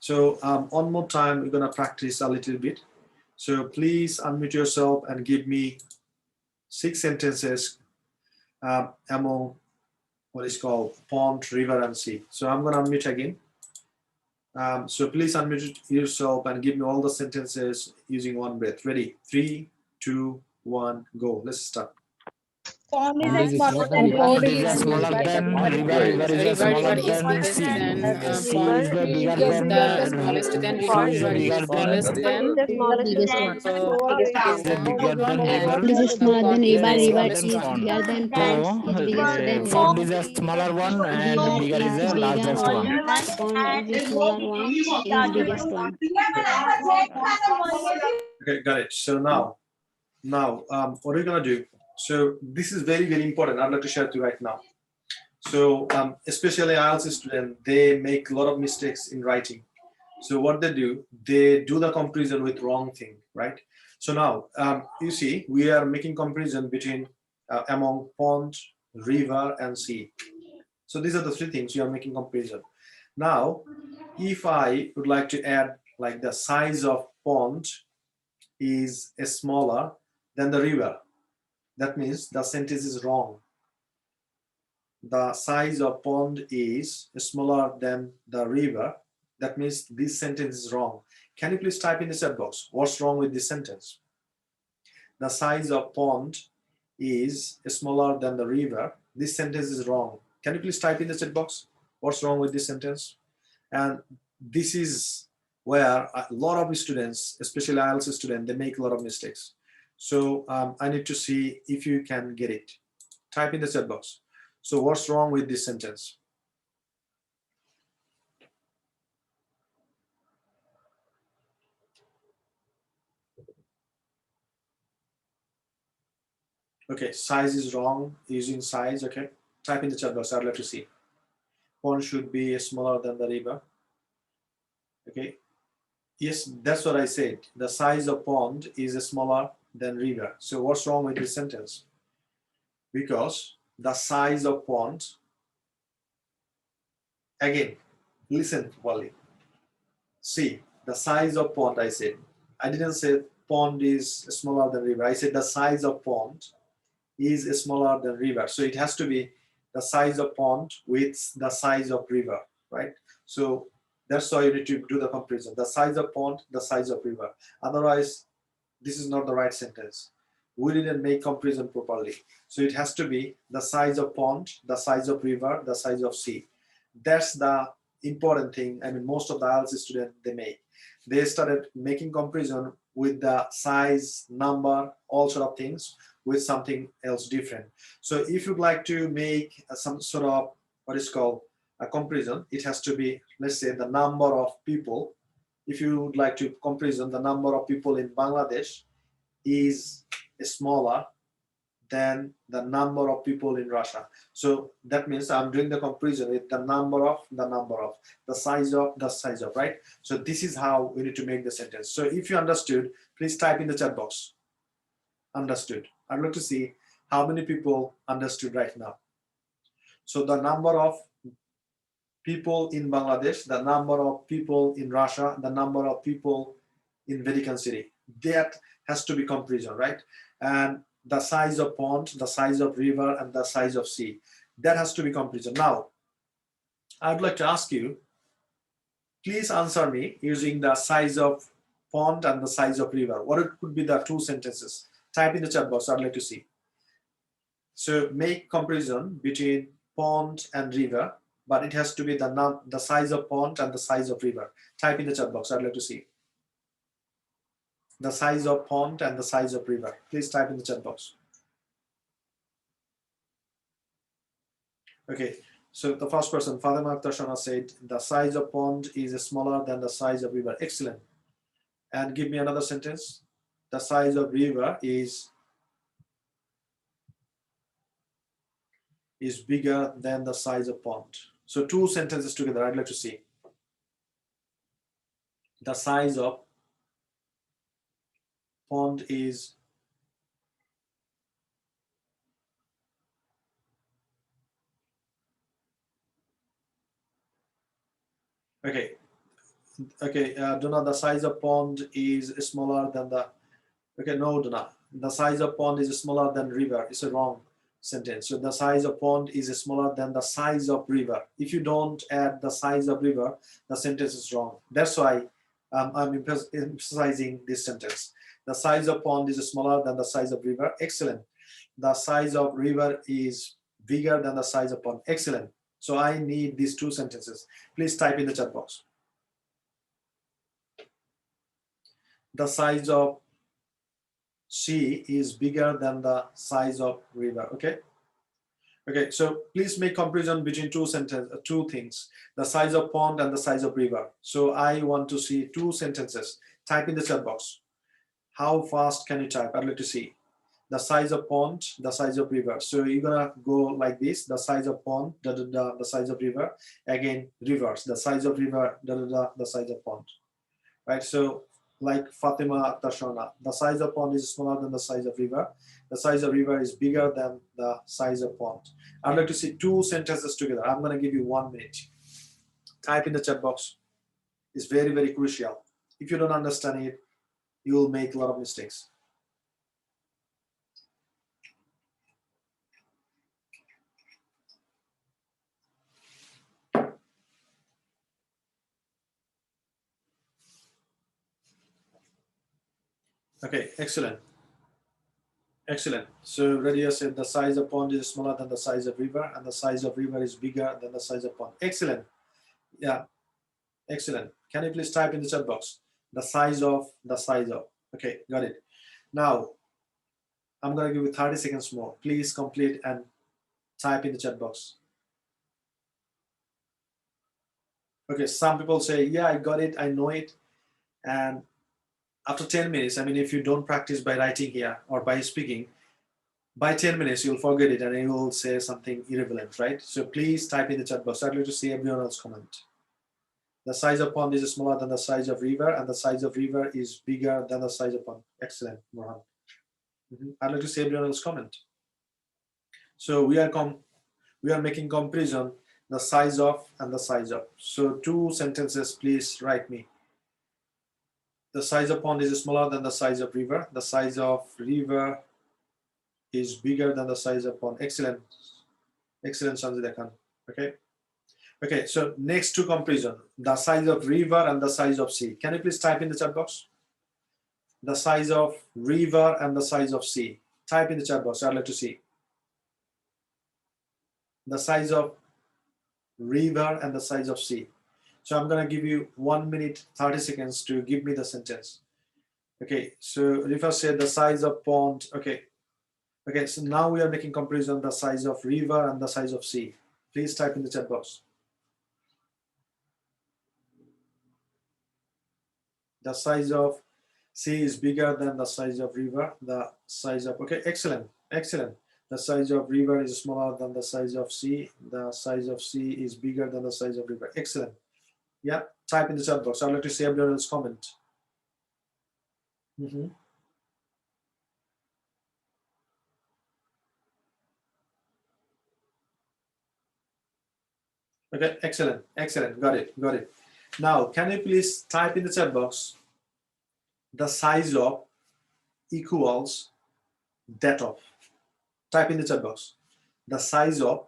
So one more time, we're gonna practice a little bit. So please unmute yourself and give me 6 sentences among what is called pond, river, and sea. So I'm gonna unmute again. So please unmute yourself and give me all the sentences using one breath. Ready? 3, 2, 1, go. Let's start. Pond Pond is is a smaller than Pond river. is smaller than river. River is smaller than sea. Sea River is the bigger is than bigger the than sea is pond. bigger than Pond is the smallest one. Pond is bigger than river. is smaller than Is river. River smallest is pond. bigger than So pond. Is biggest than pond river. is a smaller one and River bigger is is the bigger largest one. one. Pond is a smaller one. Is biggest one. Okay, got it. So now what are you gonna do? So this is very, very important. I'd like to share to you right now. So especially IELTS students, they make a lot of mistakes in writing. So what they do the comparison with wrong thing, right? So now you see we are making comparison between among pond, river, and sea. So these are the 3 things you are making comparison. Now, if I would like to add like the size of pond is smaller than the river, that means the sentence is wrong. The size of pond is smaller than the river. That means this sentence is wrong. Can you please type in the chat box? What's wrong with this sentence? The size of pond is smaller than the river. This sentence is wrong. Can you please type in the chat box? What's wrong with this sentence? And this is where a lot of students, especially IELTS students, they make a lot of mistakes. So I need to see if you can get it. Type in the chat box. So what's wrong with this sentence? Okay, size is wrong, using size, okay. Type in the chat box, I'd like to see. Pond should be smaller than the river. Okay, yes, that's what I said. The size of pond is smaller than river. So what's wrong with this sentence? Because the size of pond, again, listen, Wally. See, the size of pond, I said. I didn't say pond is smaller than river. I said the size of pond is smaller than river. So it has to be the size of pond with the size of river, right? So that's why you need to do the comparison. The size of pond, the size of river. Otherwise, this is not the right sentence. We didn't make comparison properly. So it has to be the size of pond, the size of river, the size of sea. That's the important thing. I mean, most of the IELTS students, they make. They started making comparison with the size, number, all sort of things with something else different. So if you'd like to make some sort of what is called a comparison, it has to be, let's say, the number of people. If you would like to comparison, the number of people in Bangladesh is smaller than the number of people in Russia. So that means I'm doing the comparison with the number of, the size of, right? So this is how we need to make the sentence. So if you understood, please type in the chat box. Understood. I'd like to see how many people understood right now. So the number of people in Bangladesh, the number of people in Russia, the number of people in Vatican City, that has to be comparison, right? And the size of pond, the size of river, and the size of sea, that has to be comparison. Now, I'd like to ask you, please answer me using the size of pond and the size of river. What it could be the 2 sentences? Type in the chat box, I'd like to see. So make comparison between pond and river, but it has to be the size of pond and the size of river. Type in the chat box, I'd like to see. The size of pond and the size of river. Please type in the chat box. Okay, so the first person, Fatima Akhtar said, the size of pond is smaller than the size of river. Excellent. And give me another sentence. The size of river is bigger than the size of pond. So 2 sentences together, I'd like to see. The size of pond is Okay. Okay, Donna, the size of pond is smaller than the. Okay, no, Donna. The size of pond is smaller than river. It's a wrong sentence. So the size of pond is smaller than the size of river. If you don't add the size of river, the sentence is wrong. That's why I'm emphasizing this sentence. The size of pond is smaller than the size of river. Excellent. The size of river is bigger than the size of pond. Excellent. So I need these two sentences. Please type in the chat box. The size of sea is bigger than the size of river. Okay. Okay, so please make comparison between two things, the size of pond and the size of river. So I want to see two sentences. Type in the chat box. How fast can you type? I'd like to see the size of pond, the size of river. So you're gonna go like this: the size of pond, the size of river. Again, reverse: the size of river, the size of pond. Right. So like Fatima Tashona, the size of pond is smaller than the size of river. The size of river is bigger than the size of pond. I'd like to see two sentences together. I'm going to give you 1 minute. Type in the chat box. It's very, very crucial. If you don't understand it, you will make a lot of mistakes. Okay, excellent. Excellent. So Radia said the size of pond is smaller than the size of river, and the size of river is bigger than the size of pond. Excellent. Yeah, excellent. Can you please type in the chat box? The size of. Okay, got it. Now, I'm going to give you 30 seconds more. Please complete and type in the chat box. Okay, some people say, yeah, I got it, I know it. And after 10 minutes, I mean, if you don't practice by writing here or by speaking, by 10 minutes, you'll forget it and you will say something irrelevant, right? So please type in the chat box. I'd like to see everyone else comment. The size of pond is smaller than the size of river, and the size of river is bigger than the size of pond. Excellent, Mohan. I'd like to see everyone else comment. So we are making comparison, the size of and the size of. So two sentences, please write me. The size of pond is smaller than the size of river. The size of river is bigger than the size of pond. Excellent. Excellent, Sanjay Khan. Okay. Okay, so next to comparison, the size of river and the size of sea. Can you please type in the chat box? The size of river and the size of sea. Type in the chat box. I'd like to see. The size of river and the size of sea. So I'm going to give you 1 minute, 30 seconds to give me the sentence. Okay, so Rifa said the size of pond. Okay. Okay, so now we are making comparison the size of river and the size of sea. Please type in the chat box. The size of sea is bigger than the size of river. The size of, okay, excellent, excellent. The size of river is smaller than the size of sea. The size of sea is bigger than the size of river. Excellent. Yeah, type in the chat box. I'd like to see everyone else comment. Okay, excellent, excellent. Got it, got it. Now, can you please type in the chat box the size of equals that of? Type in the chat box. The size of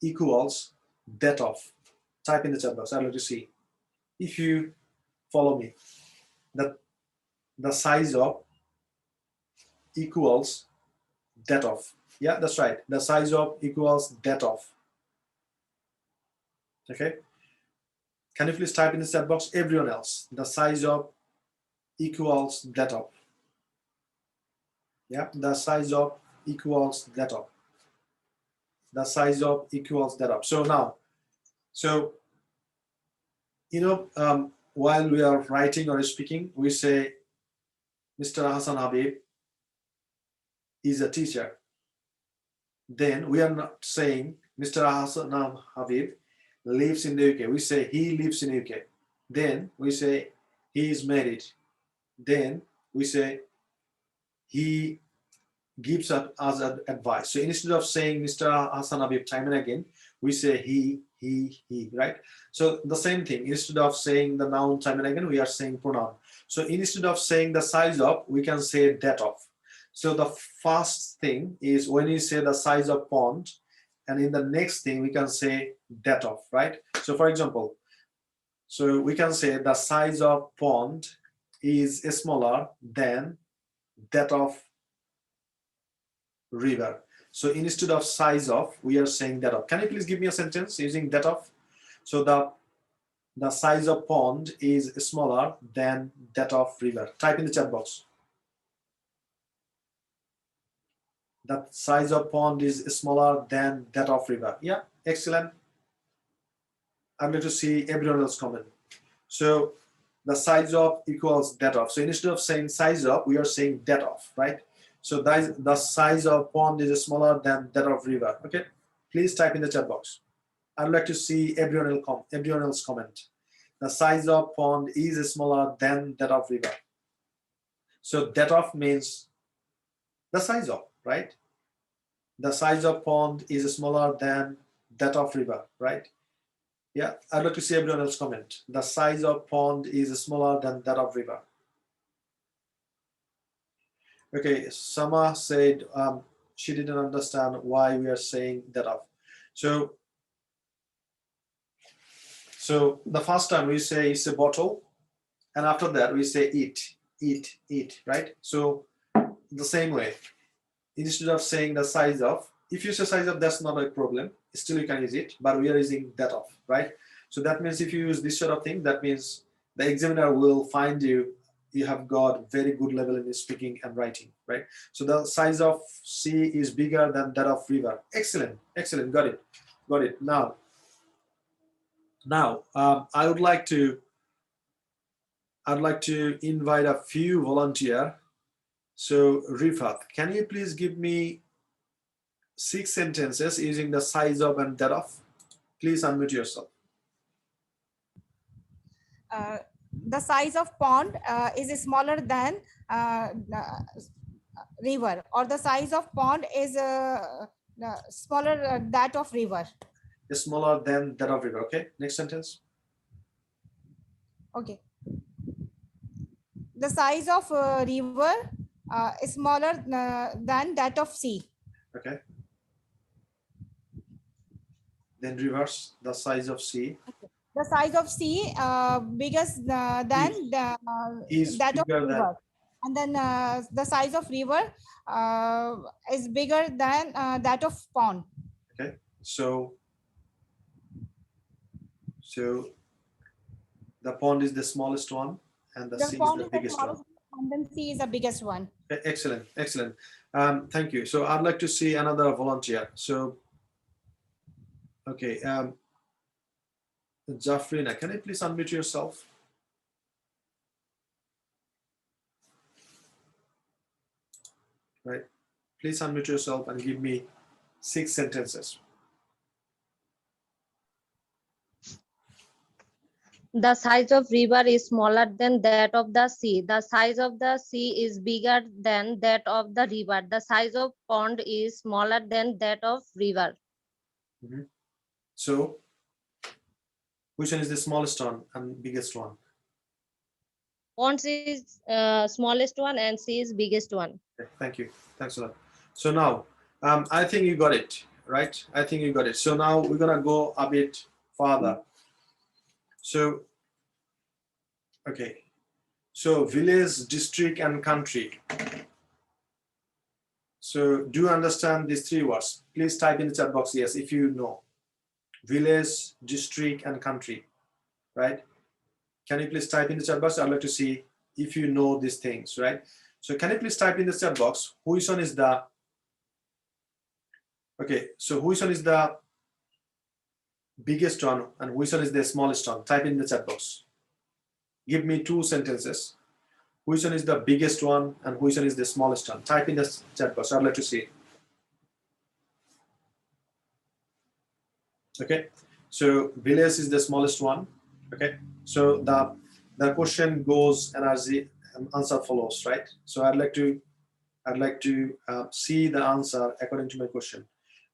equals that of. Type in the chat box. I'd like to see. If you follow me, the size of equals that of. Yeah, that's right. The size of equals that of. Okay. Can you please type in the chat box, everyone else? The size of equals that of. Yeah, the size of equals that of. The size of equals that of. So now, so, you know, while we are writing or speaking, we say, Mr. Hassan Habib is a teacher. Then we are not saying Mr. Hassan Habib lives in the UK. We say he lives in the UK. Then we say he is married. Then we say he gives us advice. So instead of saying Mr. Hassan Habib time and again, we say he he, right? So the same thing, instead of saying the noun time and again, we are saying pronoun. So instead of saying the size of, we can say that of. So the first thing is when you say the size of pond, and in the next thing we can say that of, right? So for example, so we can say the size of pond is smaller than that of river. So instead of size of, we are saying that of. Can you please give me a sentence using that of? So the size of pond is smaller than that of river. Type in the chat box. The size of pond is smaller than that of river. Yeah, excellent. I'm going to see everyone else comment. So the size of equals that of. So instead of saying size of, we are saying that of, right? So the size of pond is smaller than that of river. Okay, please type in the chat box. I'd like to see everyone else comment. The size of pond is smaller than that of river. So that of means the size of, right? The size of pond is smaller than that of river, right? Yeah, I'd like to see everyone else comment. The size of pond is smaller than that of river. Okay, Sama said she didn't understand why we are saying that of. So the first time we say it's a bottle, and after that we say eat, right? So the same way, instead of saying the size of, if you say size of, that's not a problem. Still you can use it, but we are using that of, right? So that means if you use this sort of thing, that means the examiner will find you have got very good level in speaking and writing, right? So the size of sea is bigger than that of river. Excellent, got it. Now I'd like to invite a few volunteers. So Rifat, can you please give me 6 sentences using the size of and that of? Please unmute yourself. The size of pond is smaller than river, or the size of pond is smaller that of river. Smaller than that of river. Okay, next sentence. Okay. The size of river is smaller than that of sea. Okay. Then reverse, the size of sea. The size of sea bigger than that of river. And then the size of river is bigger than that of pond. Okay, so the pond is the smallest one, and the sea is the biggest one. And then sea is the biggest one. Okay, excellent. Thank you. So I'd like to see another volunteer. So, okay, Jafrina, can you please unmute yourself? Right, please unmute yourself and give me 6 sentences. The size of river is smaller than that of the sea. The size of the sea is bigger than that of the river. The size of pond is smaller than that of river. Mm-hmm. So, which one is the smallest one and biggest one? Pond is smallest one and sea is biggest one. Okay, thank you. Thanks a lot. So now, I think you got it, right? I think you got it. So now we're gonna go a bit further. So, okay. So village, district, and country. So do you understand these 3 words? Please type in the chat box yes if you know. Village, district, and country, right? Can you please type in the chat box? I'd like to see if you know these things, right? So can you please type in the chat box which one is the, okay, so which one is the biggest one and which one is the smallest one? Type in the chat box. Give me 2 sentences. Which one is the biggest one and which one is the smallest one? Type in the chat box. I'd like to see. Okay, so village is the smallest one. Okay, so the question goes and as the answer follows, right? So I'd like to see the answer according to my question.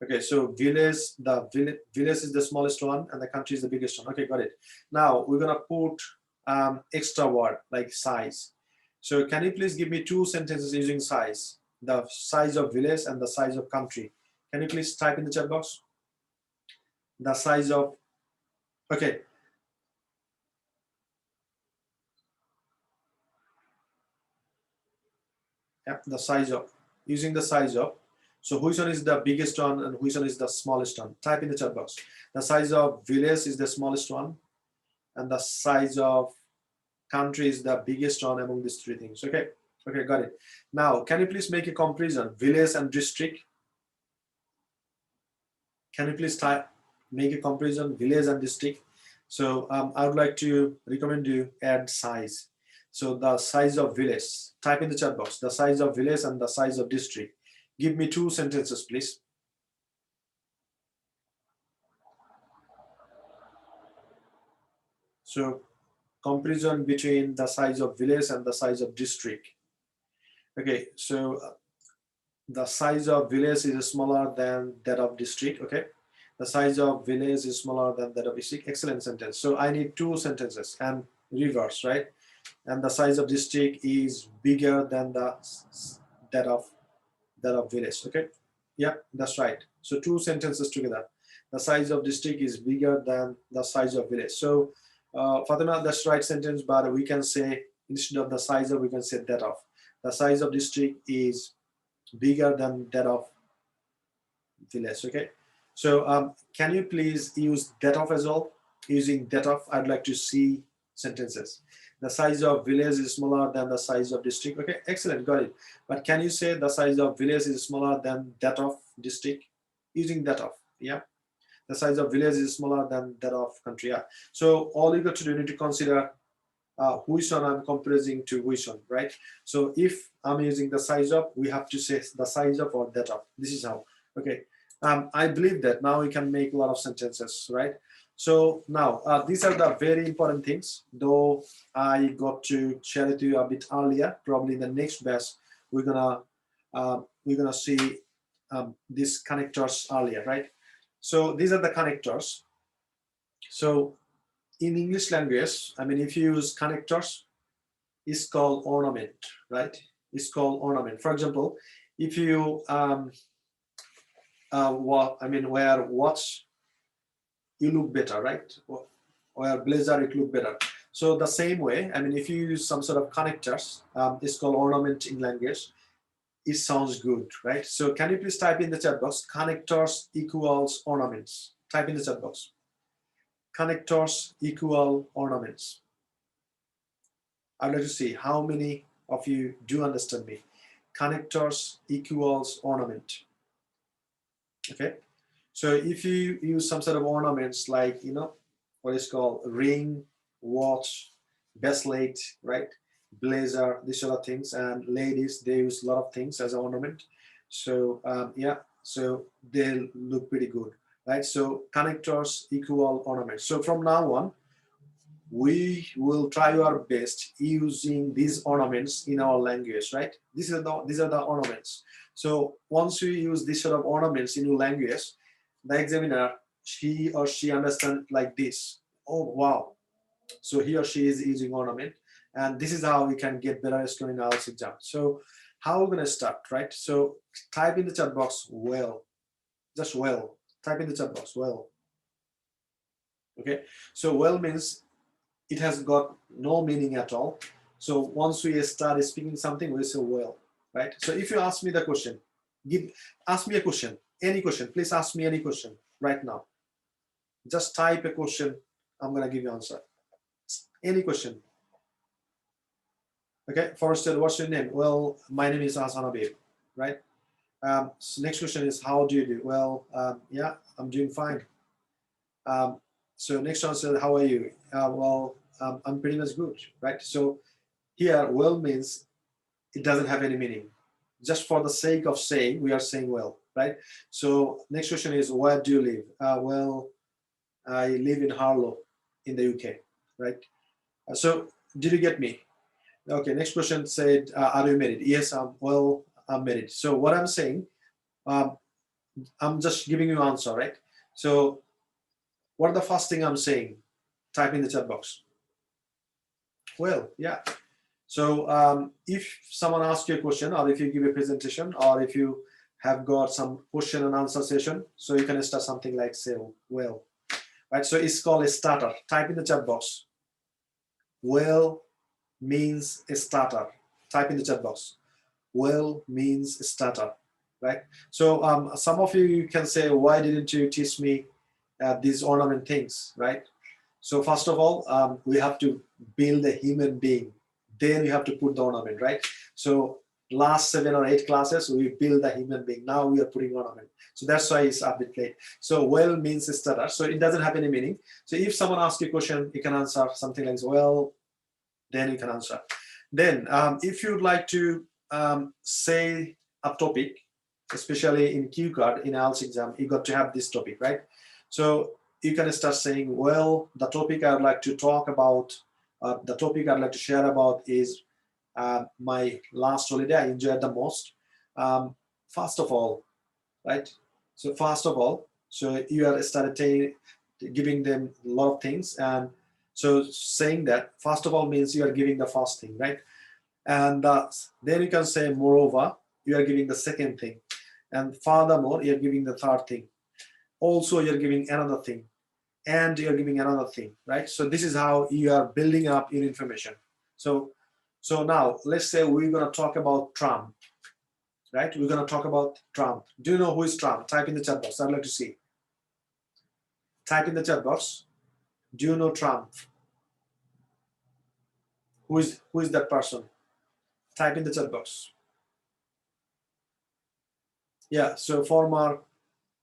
Okay, so village is the smallest one and the country is the biggest one. Okay, got it. Now we're gonna put extra word like size. So can you please give me 2 sentences using size? The size of village and the size of country. Can you please type in the chat box? The size of, okay. Yeah, the size of, using the size of. So which one is the biggest one and which one is the smallest one? Type in the chat box. The size of village is the smallest one and the size of country is the biggest one among these 3 things. Okay, okay, got it. Now, can you please make a comparison, village and district? Can you please make a comparison, village and district? So I would like to recommend you add size. So the size of village, type in the chat box, the size of village and the size of district. Give me 2 sentences, please. So comparison between the size of village and the size of district. Okay, so the size of village is smaller than that of district. Okay, the size of village is smaller than that of district. Excellent sentence. So I need 2 sentences and reverse, right? And the size of district is bigger than that of village. Okay, yeah, that's right. So 2 sentences together. The size of district is bigger than the size of village. So Fatima, that's right sentence, but we can say instead of the size of, we can say that of. The size of district is bigger than that of village. Okay, so can you please use that of as well? Using that of, I'd like to see sentences. The size of village is smaller than the size of district. Okay, excellent, got it. But can you say the size of village is smaller than that of district? Using that of, yeah. The size of village is smaller than that of country. Yeah. So all you got to do, you need to consider which one I'm comparing to which one, right? So if I'm using the size of, we have to say the size of or that of. This is how. Okay. I believe that now we can make a lot of sentences, right? So now these are the very important things. Though I got to share it to you a bit earlier. Probably in the next batch we're gonna see these connectors earlier, right? So these are the connectors. So in English language, I mean, if you use connectors, it's called ornament, right? It's called ornament. For example, if you wear watch, you look better, right? Wear blazer, it look better. So the same way, I mean, if you use some sort of connectors, it's called ornament in language. It sounds good, right? So can you please type in the chat box, connectors equals ornaments. Type in the chat box. Connectors equal ornaments. I'd like to see how many of you do understand me. Connectors equals ornament. Okay. So if you use some sort of ornaments like, you know, what is called ring, watch, bracelet, right? Blazer, these sort of things. And ladies, they use a lot of things as an ornament. So yeah, so they look pretty good, right? So connectors equal ornaments. So from now on, we will try our best using these ornaments in our language, right? These are the ornaments. So once you use this sort of ornaments in your language, the examiner, he or she understand like this. Oh wow! So he or she is using ornament, and this is how we can get better score in IELTS exam. So how we're gonna start, right? So type in the chat box well, just well. Type in the chat box well. Okay. So well means it has got no meaning at all. So once we start speaking something, we say well, right? So if you ask me the question, ask me a question, any question, please ask me any question right now. Just type a question, I'm gonna give you answer. Any question. Okay, Forrester, what's your name? Well, my name is Hassan Habib, right? So next question is, how do you do? Well, yeah, I'm doing fine. So next answer, how are you? Well, I'm pretty much good, right? So here, well means it doesn't have any meaning. Just for the sake of saying, we are saying well, right? So next question is, where do you live? Well, I live in Harlow in the UK, right? So did you get me? Okay, next question said, are you married? Yes, well, I'm married. So what I'm saying, I'm just giving you answer, right? So what are the first thing I'm saying? Type in the chat box. Well, yeah. So if someone asks you a question, or if you give a presentation, or if you have got some question and answer session, so you can start something like say, well, right? So it's called a starter. Type in the chat box. Well means a starter. Type in the chat box. Well means a starter, right? So some of you can say, why didn't you teach me these ornament things, right? So first of all, we have to build a human being. Then we have to put the ornament, right? So last 7 or 8 classes, we build a human being. Now we are putting ornament. So that's why it's a bit late. So well means starter. So it doesn't have any meaning. So if someone asks you a question, you can answer something like, well, then you can answer. Then if you'd like to say a topic, especially in Q card, in IELTS exam, you got to have this topic, right? So you can start saying, well, the topic I'd like to talk about, the topic I'd like to share about is my last holiday I enjoyed the most. First of all, right? So first of all, so you are started giving them a lot of things, and so saying that first of all means you are giving the first thing, right? And then you can say moreover, you are giving the second thing, and furthermore, you're giving the third thing. Also, you're giving another thing, and you're giving another thing, right? So this is how you are building up your information. So now let's say we're going to talk about Trump, right? We're going to talk about Trump. Do you know who is Trump? Type in the chat box. I'd like to see. Type in the chat box. Do you know Trump? Who is that person? Type in the chat box. Yeah, so former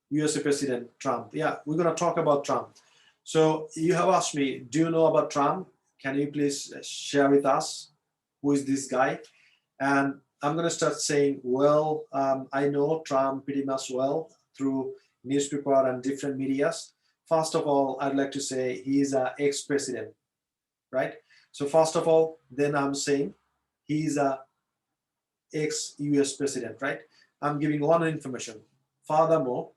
USA President Trump. Yeah, we're going to talk about Trump. So you have asked me, do you know about Trump? Can you please share with us who is this guy? And I'm going to start saying, well, I know Trump pretty much well through newspaper and different medias. First of all, I'd like to say he's an ex-president, right? So first of all, then I'm saying he's a ex-US president, right? I'm giving one information. Furthermore,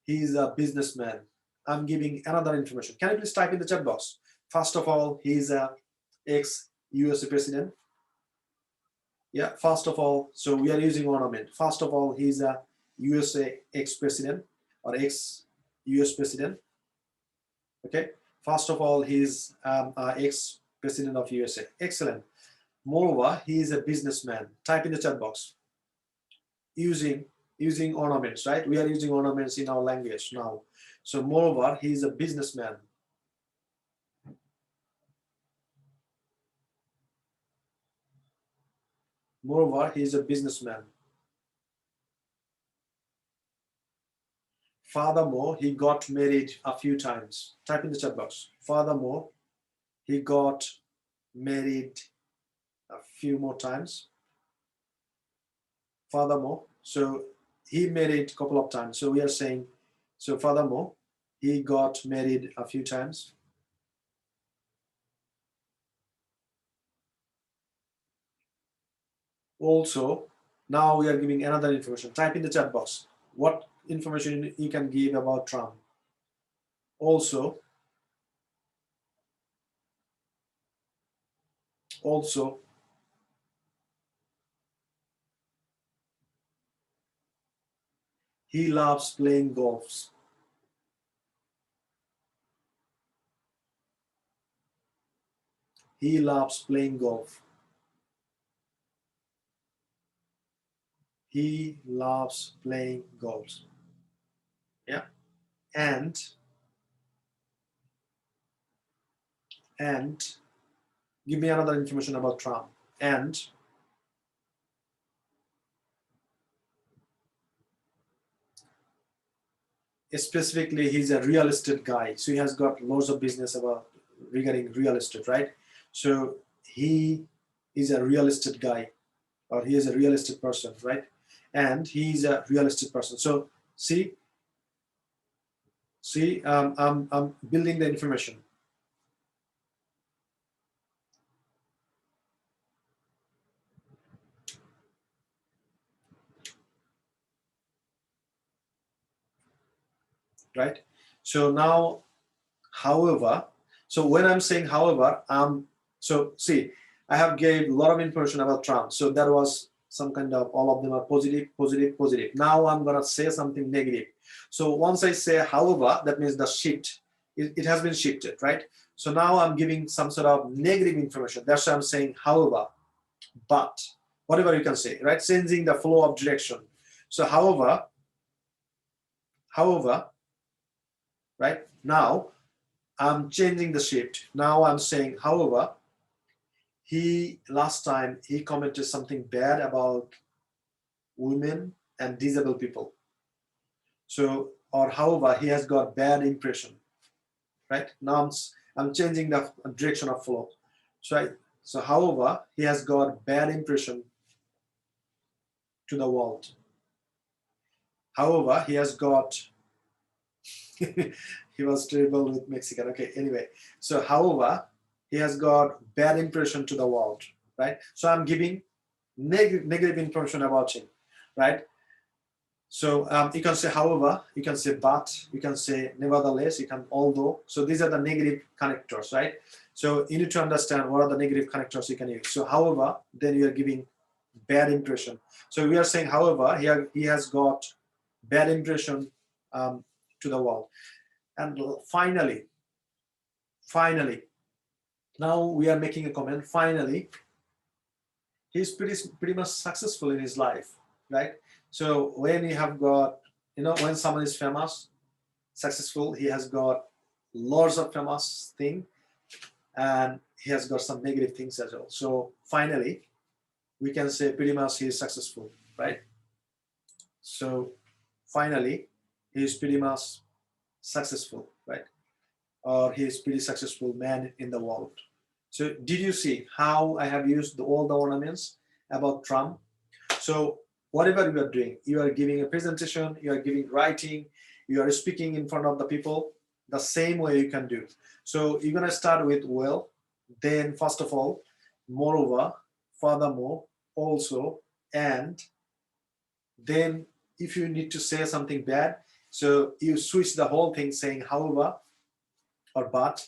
he's a businessman. I'm giving another information. Can you please type in the chat box? First of all, he's a ex-US president. Yeah, first of all, so we are using ornament. First of all, he's a USA ex-president or ex-US president. Okay. First of all, he's ex-president of USA. Excellent. Moreover, he is a businessman. Type in the chat box. Using ornaments, right? We are using ornaments in our language now. So moreover, he is a businessman. Moreover, he is a businessman. Furthermore, he got married a few times. Type in the chat box. Furthermore, he got married a few more times. Furthermore, so he married a couple of times. So we are saying, so furthermore, he got married a few times. Also, now we are giving another information. Type in the chat box what information you can give about Trump. Also, he loves playing golf. He loves playing golf. He loves playing golf. Yeah. And give me another information about Trump. And specifically, he's a real estate guy. So he has got lots of business regarding real estate, right? So he is a real estate guy, or he is a real estate person, right? And he's a real estate person. So see, I'm building the information. right? So now, however, so when I'm saying however, so see, I have gave a lot of information about Trump. So that was some kind of, all of them are positive, positive, positive. Now I'm gonna say something negative. So once I say however, that means the shift, it has been shifted, right? So now I'm giving some sort of negative information. That's why I'm saying however, but, whatever you can say, right? Changing the flow of direction. So however, right? Now I'm changing the shift. Now I'm saying, however, last time he commented something bad about women and disabled people. So, or however, he has got bad impression, right? Now I'm changing the direction of flow. So however, he has got bad impression to the world. However, he has got, he was terrible with Mexican. Okay, anyway. So however, he has got bad impression to the world, right? So I'm giving negative information about him, right? So you can say however, you can say but, you can say nevertheless, you can although. So these are the negative connectors, right? So you need to understand what are the negative connectors you can use. So however, then you are giving bad impression. So we are saying however, he has got bad impression to the world. And finally, now we are making a comment. Finally, he's pretty much successful in his life, right? So when you have got, when someone is famous, successful, he has got lots of famous thing, and he has got some negative things as well. So finally, we can say pretty much he is successful, right? So finally, he is pretty much successful, right? Or he is pretty successful man in the world. So did you see how I have used all the ornaments about Trump? So whatever you are doing, you are giving a presentation, you are giving writing, you are speaking in front of the people, the same way you can do. So you're gonna start with well, then first of all, moreover, furthermore, also, and then if you need to say something bad, so you switch the whole thing saying however or but,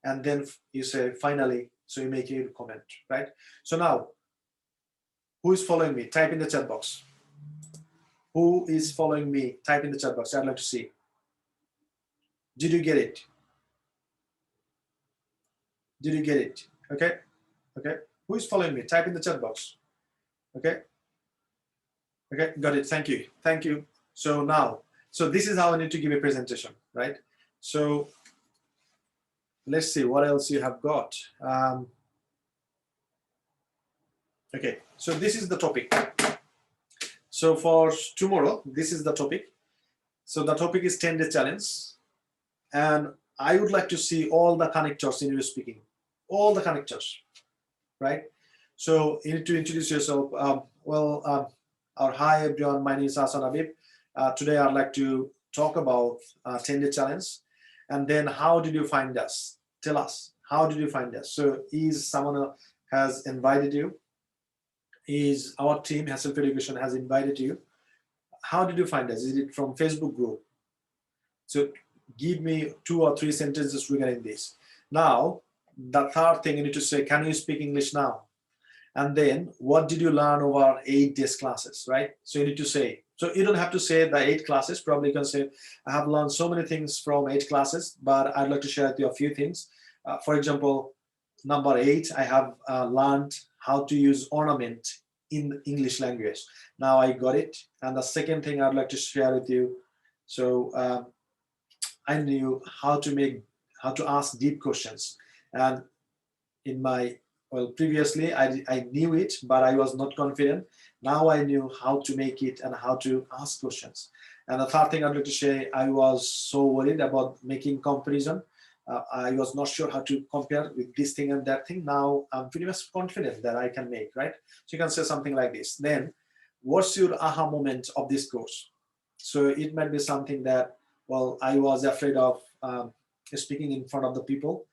and then you say finally, so you make a comment, right? So now, who is following me? Type in the chat box. Who is following me? Type in the chat box. I'd like to see. Did you get it? Did you get it? Okay. Okay. Who is following me? Type in the chat box. Okay. Okay. Got it. Thank you. Thank you. So now, so this is how I need to give a presentation, right? So let's see what else you have got. Okay. So this is the topic. So for tomorrow, this is the topic. So the topic is 10-day challenge. And I would like to see all the connectors in your speaking. All the connectors, right? So you need to introduce yourself. Hi everyone, my name is Hassan Habib. Today I'd like to talk about 10-day challenge. And then how did you find us? Tell us, how did you find us? So is someone who has invited you? Is our team, Self Education, has invited you? How did you find us? Is it from Facebook group? So give me 2 or 3 sentences regarding this. Now, the third thing you need to say, can you speak English now? And then what did you learn over 8 days classes, right? So you need to say, so you don't have to say the 8 classes, probably you can say, I have learned so many things from 8 classes, but I'd like to share with you a few things. For example, number 8, I have learned how to use ornament in the English language. Now I got it. And the second thing I'd like to share with you, so I knew how to ask deep questions. And in my, previously I knew it, but I was not confident. Now I knew how to make it and how to ask questions. And the third thing I'd like to say, I was so worried about making comparison. I was not sure how to compare with this thing and that thing. Now I'm pretty much confident that I can make, right? So you can say something like this. Then what's your aha moment of this course? So it might be something that, I was afraid of speaking in front of the people.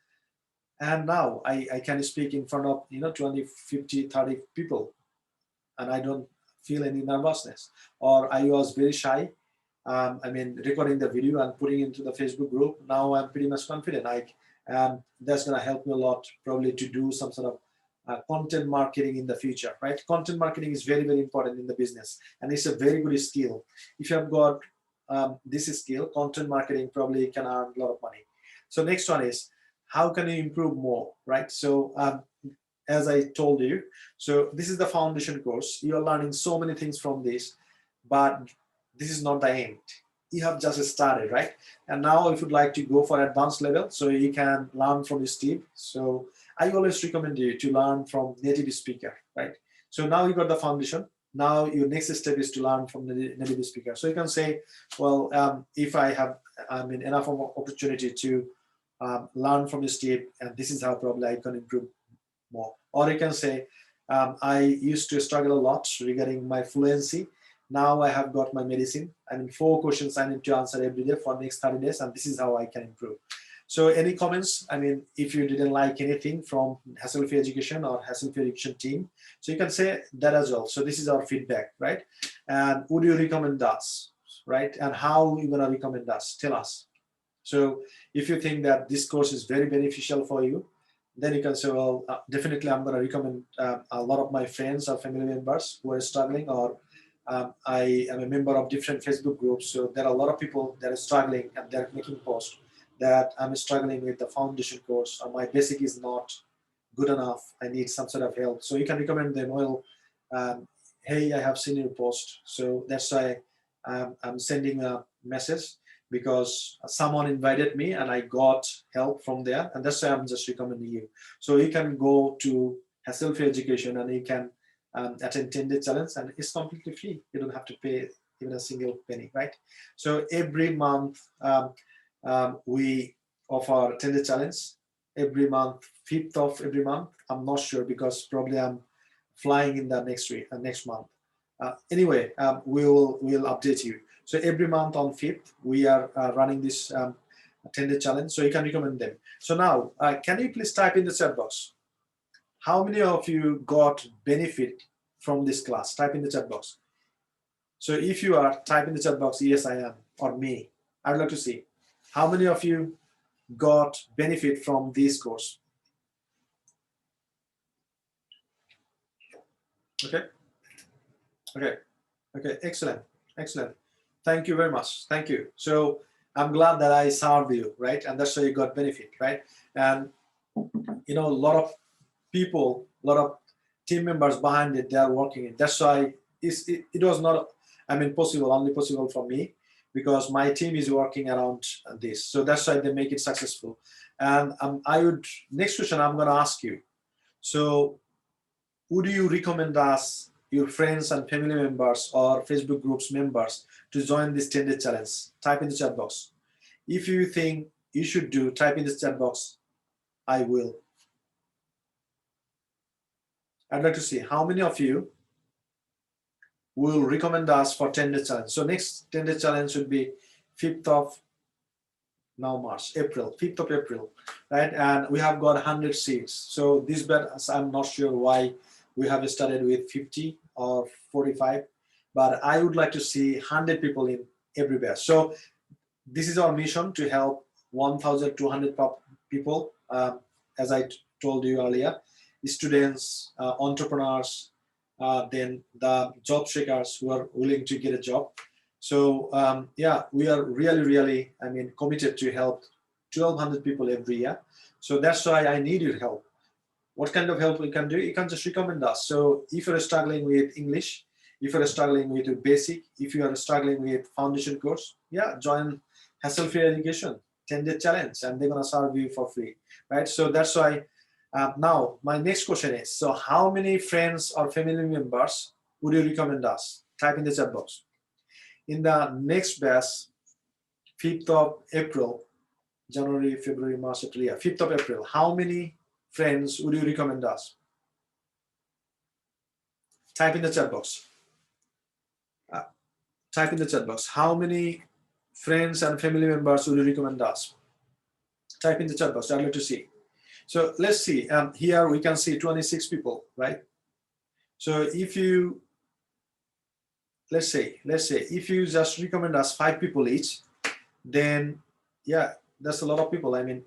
And now I can speak in front of 20, 50, 30 people, and I don't feel any nervousness. Or I was very shy, I mean, recording the video and putting it into the Facebook group. Now I'm pretty much confident. That's going to help me a lot, probably, to do some sort of content marketing in the future, right? Content marketing is very, very important in the business, and it's a very good skill. If you have got this skill, content marketing, probably can earn a lot of money. So next one is, how can you improve more, right? So as I told you, so this is the foundation course. You are learning so many things from this, but this is not the end. You have just started, right? And now if you'd like to go for advanced level, so you can learn from this team. So I always recommend you to learn from native speaker, right? So now you got the foundation. Now your next step is to learn from the native speaker. So you can say, well, if I have, enough of opportunity to learn from this team, and this is how probably I can improve more. Or you can say, I used to struggle a lot regarding my fluency. Now I have got my medicine. 4 questions I need to answer every day for next 30 days, and this is how I can improve. So any comments? If you didn't like anything from Hassle-Free Education or Hassle-Free Education team, so you can say that as well. So this is our feedback, right? And would you recommend us, right? And how you gonna recommend us? Tell us. So if you think that this course is very beneficial for you, then you can say, well, definitely I'm gonna recommend a lot of my friends or family members who are struggling, or I am a member of different Facebook groups. So there are a lot of people that are struggling and they're making posts that I'm struggling with the foundation course, or my basic is not good enough. I need some sort of help. So you can recommend them, well, hey, I have seen your post. So that's why I'm sending a message, because someone invited me and I got help from there. And that's why I'm just recommending you. So you can go to Hassle-Free Education and you can attend 10-day challenge, and it's completely free. You don't have to pay even a single penny, right? So every month we offer 10-day challenge every month, 5th of every month. I'm not sure, because probably I'm flying in the next week, next month. Anyway, we'll update you. So every month on 5th, we are running this 10-day challenge. So you can recommend them. So now, can you please type in the chat box? How many of you got benefit from this class? Type in the chat box. So if you are, type in the chat box, yes, I am, or me. I would like to see how many of you got benefit from this course. Okay. Excellent. Thank you very much. Thank you. So I'm glad that I served you, right? And that's why you got benefit, right? And a lot of people, a lot of team members behind it, they are working it. That's why it was not, only possible for me, because my team is working around this. So that's why they make it successful. And next question I'm going to ask you. So would you recommend us, your friends and family members or Facebook groups members, to join this 10-day challenge? Type in the chat box. If you think you should do, type in the chat box, I will. I'd like to see how many of you will recommend us for 10-day challenge. So next 10-day challenge would be 5th of April, 5th of April, right? And we have got 100 seats. So this batch, I'm not sure why we have started with 50 or 45, but I would like to see 100 people in every batch. So this is our mission, to help 1,200 people, as I told you earlier, students, entrepreneurs, then the job seekers who are willing to get a job. So yeah, we are really, committed to help 1,200 people every year. So that's why I need your help. What kind of help we can do? You can just recommend us. So if you're struggling with English, if you're struggling with your basic, if you are struggling with foundation course, yeah, join Hassle-Free Education 10-day challenge, and they're gonna serve you for free, right? So that's why. Now my next question is: so how many friends or family members would you recommend us? Type in the chat box. In the next batch, 5th of April, January, February, March, April, yeah, 5th of April. How many friends would you recommend us? Type in the chat box. Type in the chat box. How many friends and family members would you recommend us? Type in the chat box. I'd like to see. So let's see. Here we can see 26 people, right? So if you, let's say if you just recommend us 5 people each, then yeah, that's a lot of people. I mean,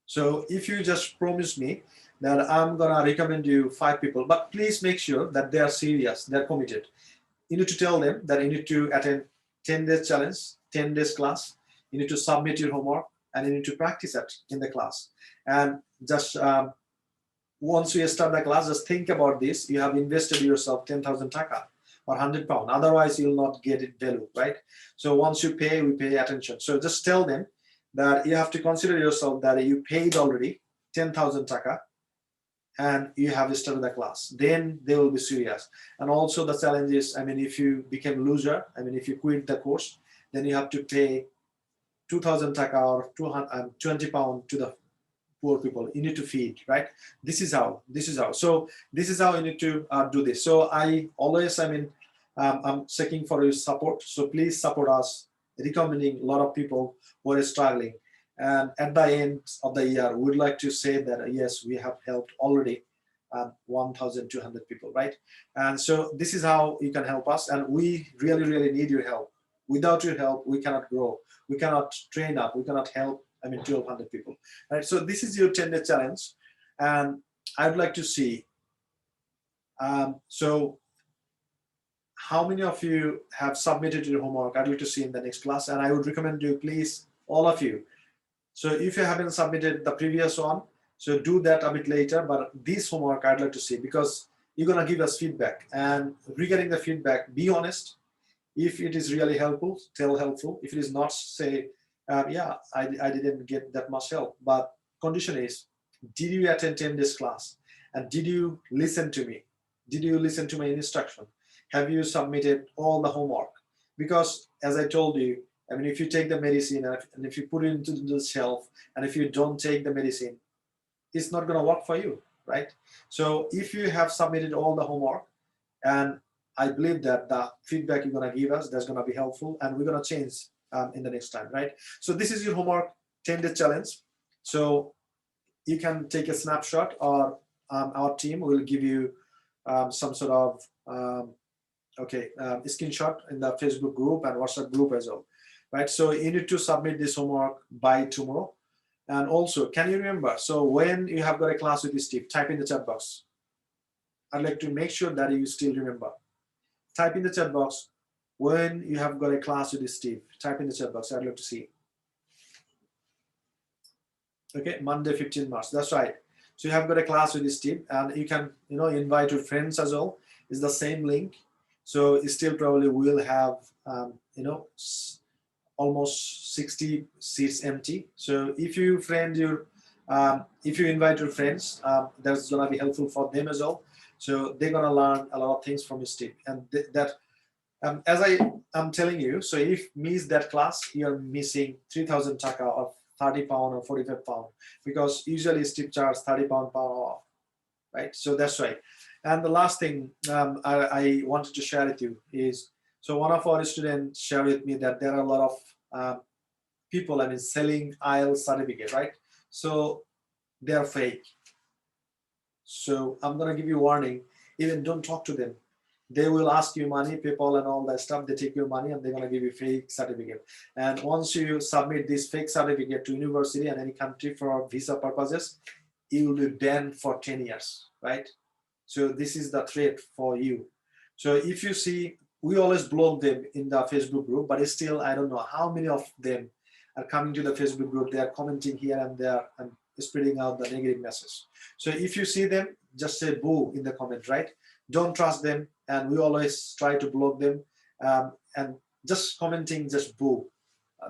so if you just promise me that I'm gonna recommend you 5 people, but please make sure that they are serious, they're committed. You need to tell them that you need to attend 10 days challenge, 10 days class. You need to submit your homework and you need to practice it in the class. And just once you start the class, just think about this. You have invested yourself 10,000 taka or 100 pound. Otherwise, you'll not get it value, right? So once you pay, we pay attention. So just tell them that you have to consider yourself that you paid already 10,000 taka and you have started the class. Then they will be serious. And also the challenge is, I mean, if you become loser, I mean, if you quit the course, then you have to pay 2,000 taka or 20 pound to the poor people. You need to feed, right? This is how. So this is how you need to do this. So I always, I mean, I'm seeking for your support. So please support us, recommending a lot of people who are struggling. And at the end of the year, we would like to say that yes, we have helped already 1,200 people, right? And so this is how you can help us. And we really, really need your help. Without your help, we cannot grow. We cannot train up. We cannot help, I mean, 1,200 people, right? So this is your 10-day challenge. And I'd like to see, so how many of you have submitted your homework? I'd like to see in the next class. And I would recommend you, please, all of you. So if you haven't submitted the previous one, so do that a bit later. But this homework I'd like to see, because you're gonna give us feedback. And regarding the feedback, be honest. If it is really helpful, tell helpful. If it is not, say, yeah, I didn't get that much help. But condition is, did you attend 10 days class? And did you listen to me? Did you listen to my instruction? Have you submitted all the homework? Because as I told you, I mean, if you take the medicine and if you put it into the shelf, and if you don't take the medicine, it's not going to work for you, right? So if you have submitted all the homework, and I believe that the feedback you're going to give us, that's going to be helpful, and we're going to change in the next time, right? So this is your homework 10-day challenge. So you can take a snapshot, or our team will give you some sort of screenshot in the Facebook group and WhatsApp group as well, right? So you need to submit this homework by tomorrow. And also, can you remember, so when you have got a class with Steve, type in the chat box. I'd like to make sure that you still remember. Type in the chat box when you have got a class with Steve. Type in the chat box. I'd like to see. Okay, Monday, 15 March. That's right. So you have got a class with Steve, and you can, invite your friends as well. It's the same link. So it still probably will have, almost 60 seats empty. So if you invite your friends, that's gonna be helpful for them as well. So they're gonna learn a lot of things from Steve. And as I'm telling you, so if miss that class, you're missing 3,000 taka or 30 pound or 45 pound, because usually Steve charges 30 pound per hour, right? So that's right. And the last thing I wanted to share with you is, so one of our students shared with me that there are a lot of people, selling IELTS certificate, right? So they are fake. So I'm gonna give you a warning, even don't talk to them. They will ask you money, PayPal and all that stuff. They take your money and they're gonna give you fake certificate. And once you submit this fake certificate to university and any country for visa purposes, you will be banned for 10 years, right? So this is the threat for you. So if you see, we always block them in the Facebook group, but still, I don't know how many of them are coming to the Facebook group. They are commenting here and there and spreading out the negative message. So if you see them, just say boo in the comment, right? Don't trust them. And we always try to block them, and just commenting, just boo.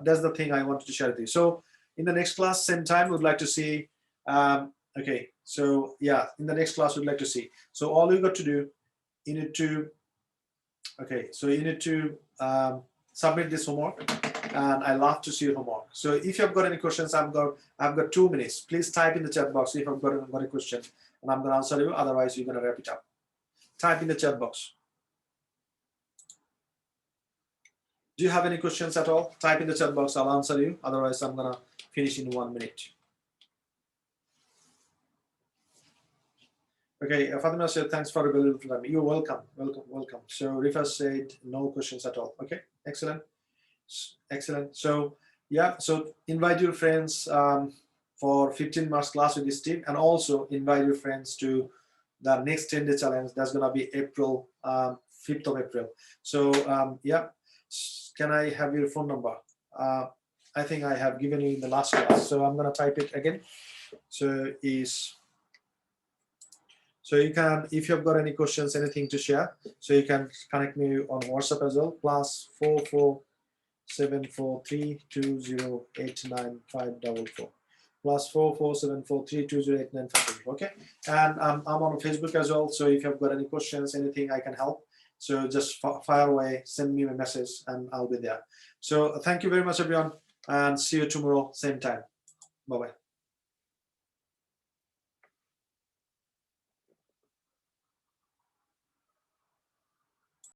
That's the thing I wanted to share with you. So in the next class, same time, we'd like to see, okay. So yeah, in the next class, we'd like to see. So all you got to do, you need to, okay, so you need to submit this homework, and I love to see your homework. So if you've got any questions, I've got 2 minutes. Please type in the chat box if I've got a question, and I'm gonna answer you. Otherwise, you're gonna wrap it up. Type in the chat box. Do you have any questions at all? Type in the chat box. I'll answer you. Otherwise, I'm gonna finish in 1 minute. Okay, Fatima said, thanks for a valuable time. You're welcome, welcome. So Rifa said, no questions at all. Okay, excellent. So yeah, so invite your friends for 15 marks class with this team, and also invite your friends to the next 10-day challenge. That's gonna be April 5th of April. So yeah, can I have your phone number? I think I have given you in the last class, so I'm gonna type it again. So you can, if you've got any questions, anything to share, so you can connect me on WhatsApp as well. +447432089544. +447432089544. Okay, and I'm on Facebook as well. So if you've got any questions, anything I can help, so just fire away, send me a message, and I'll be there. So thank you very much, everyone, and see you tomorrow, same time. Bye bye.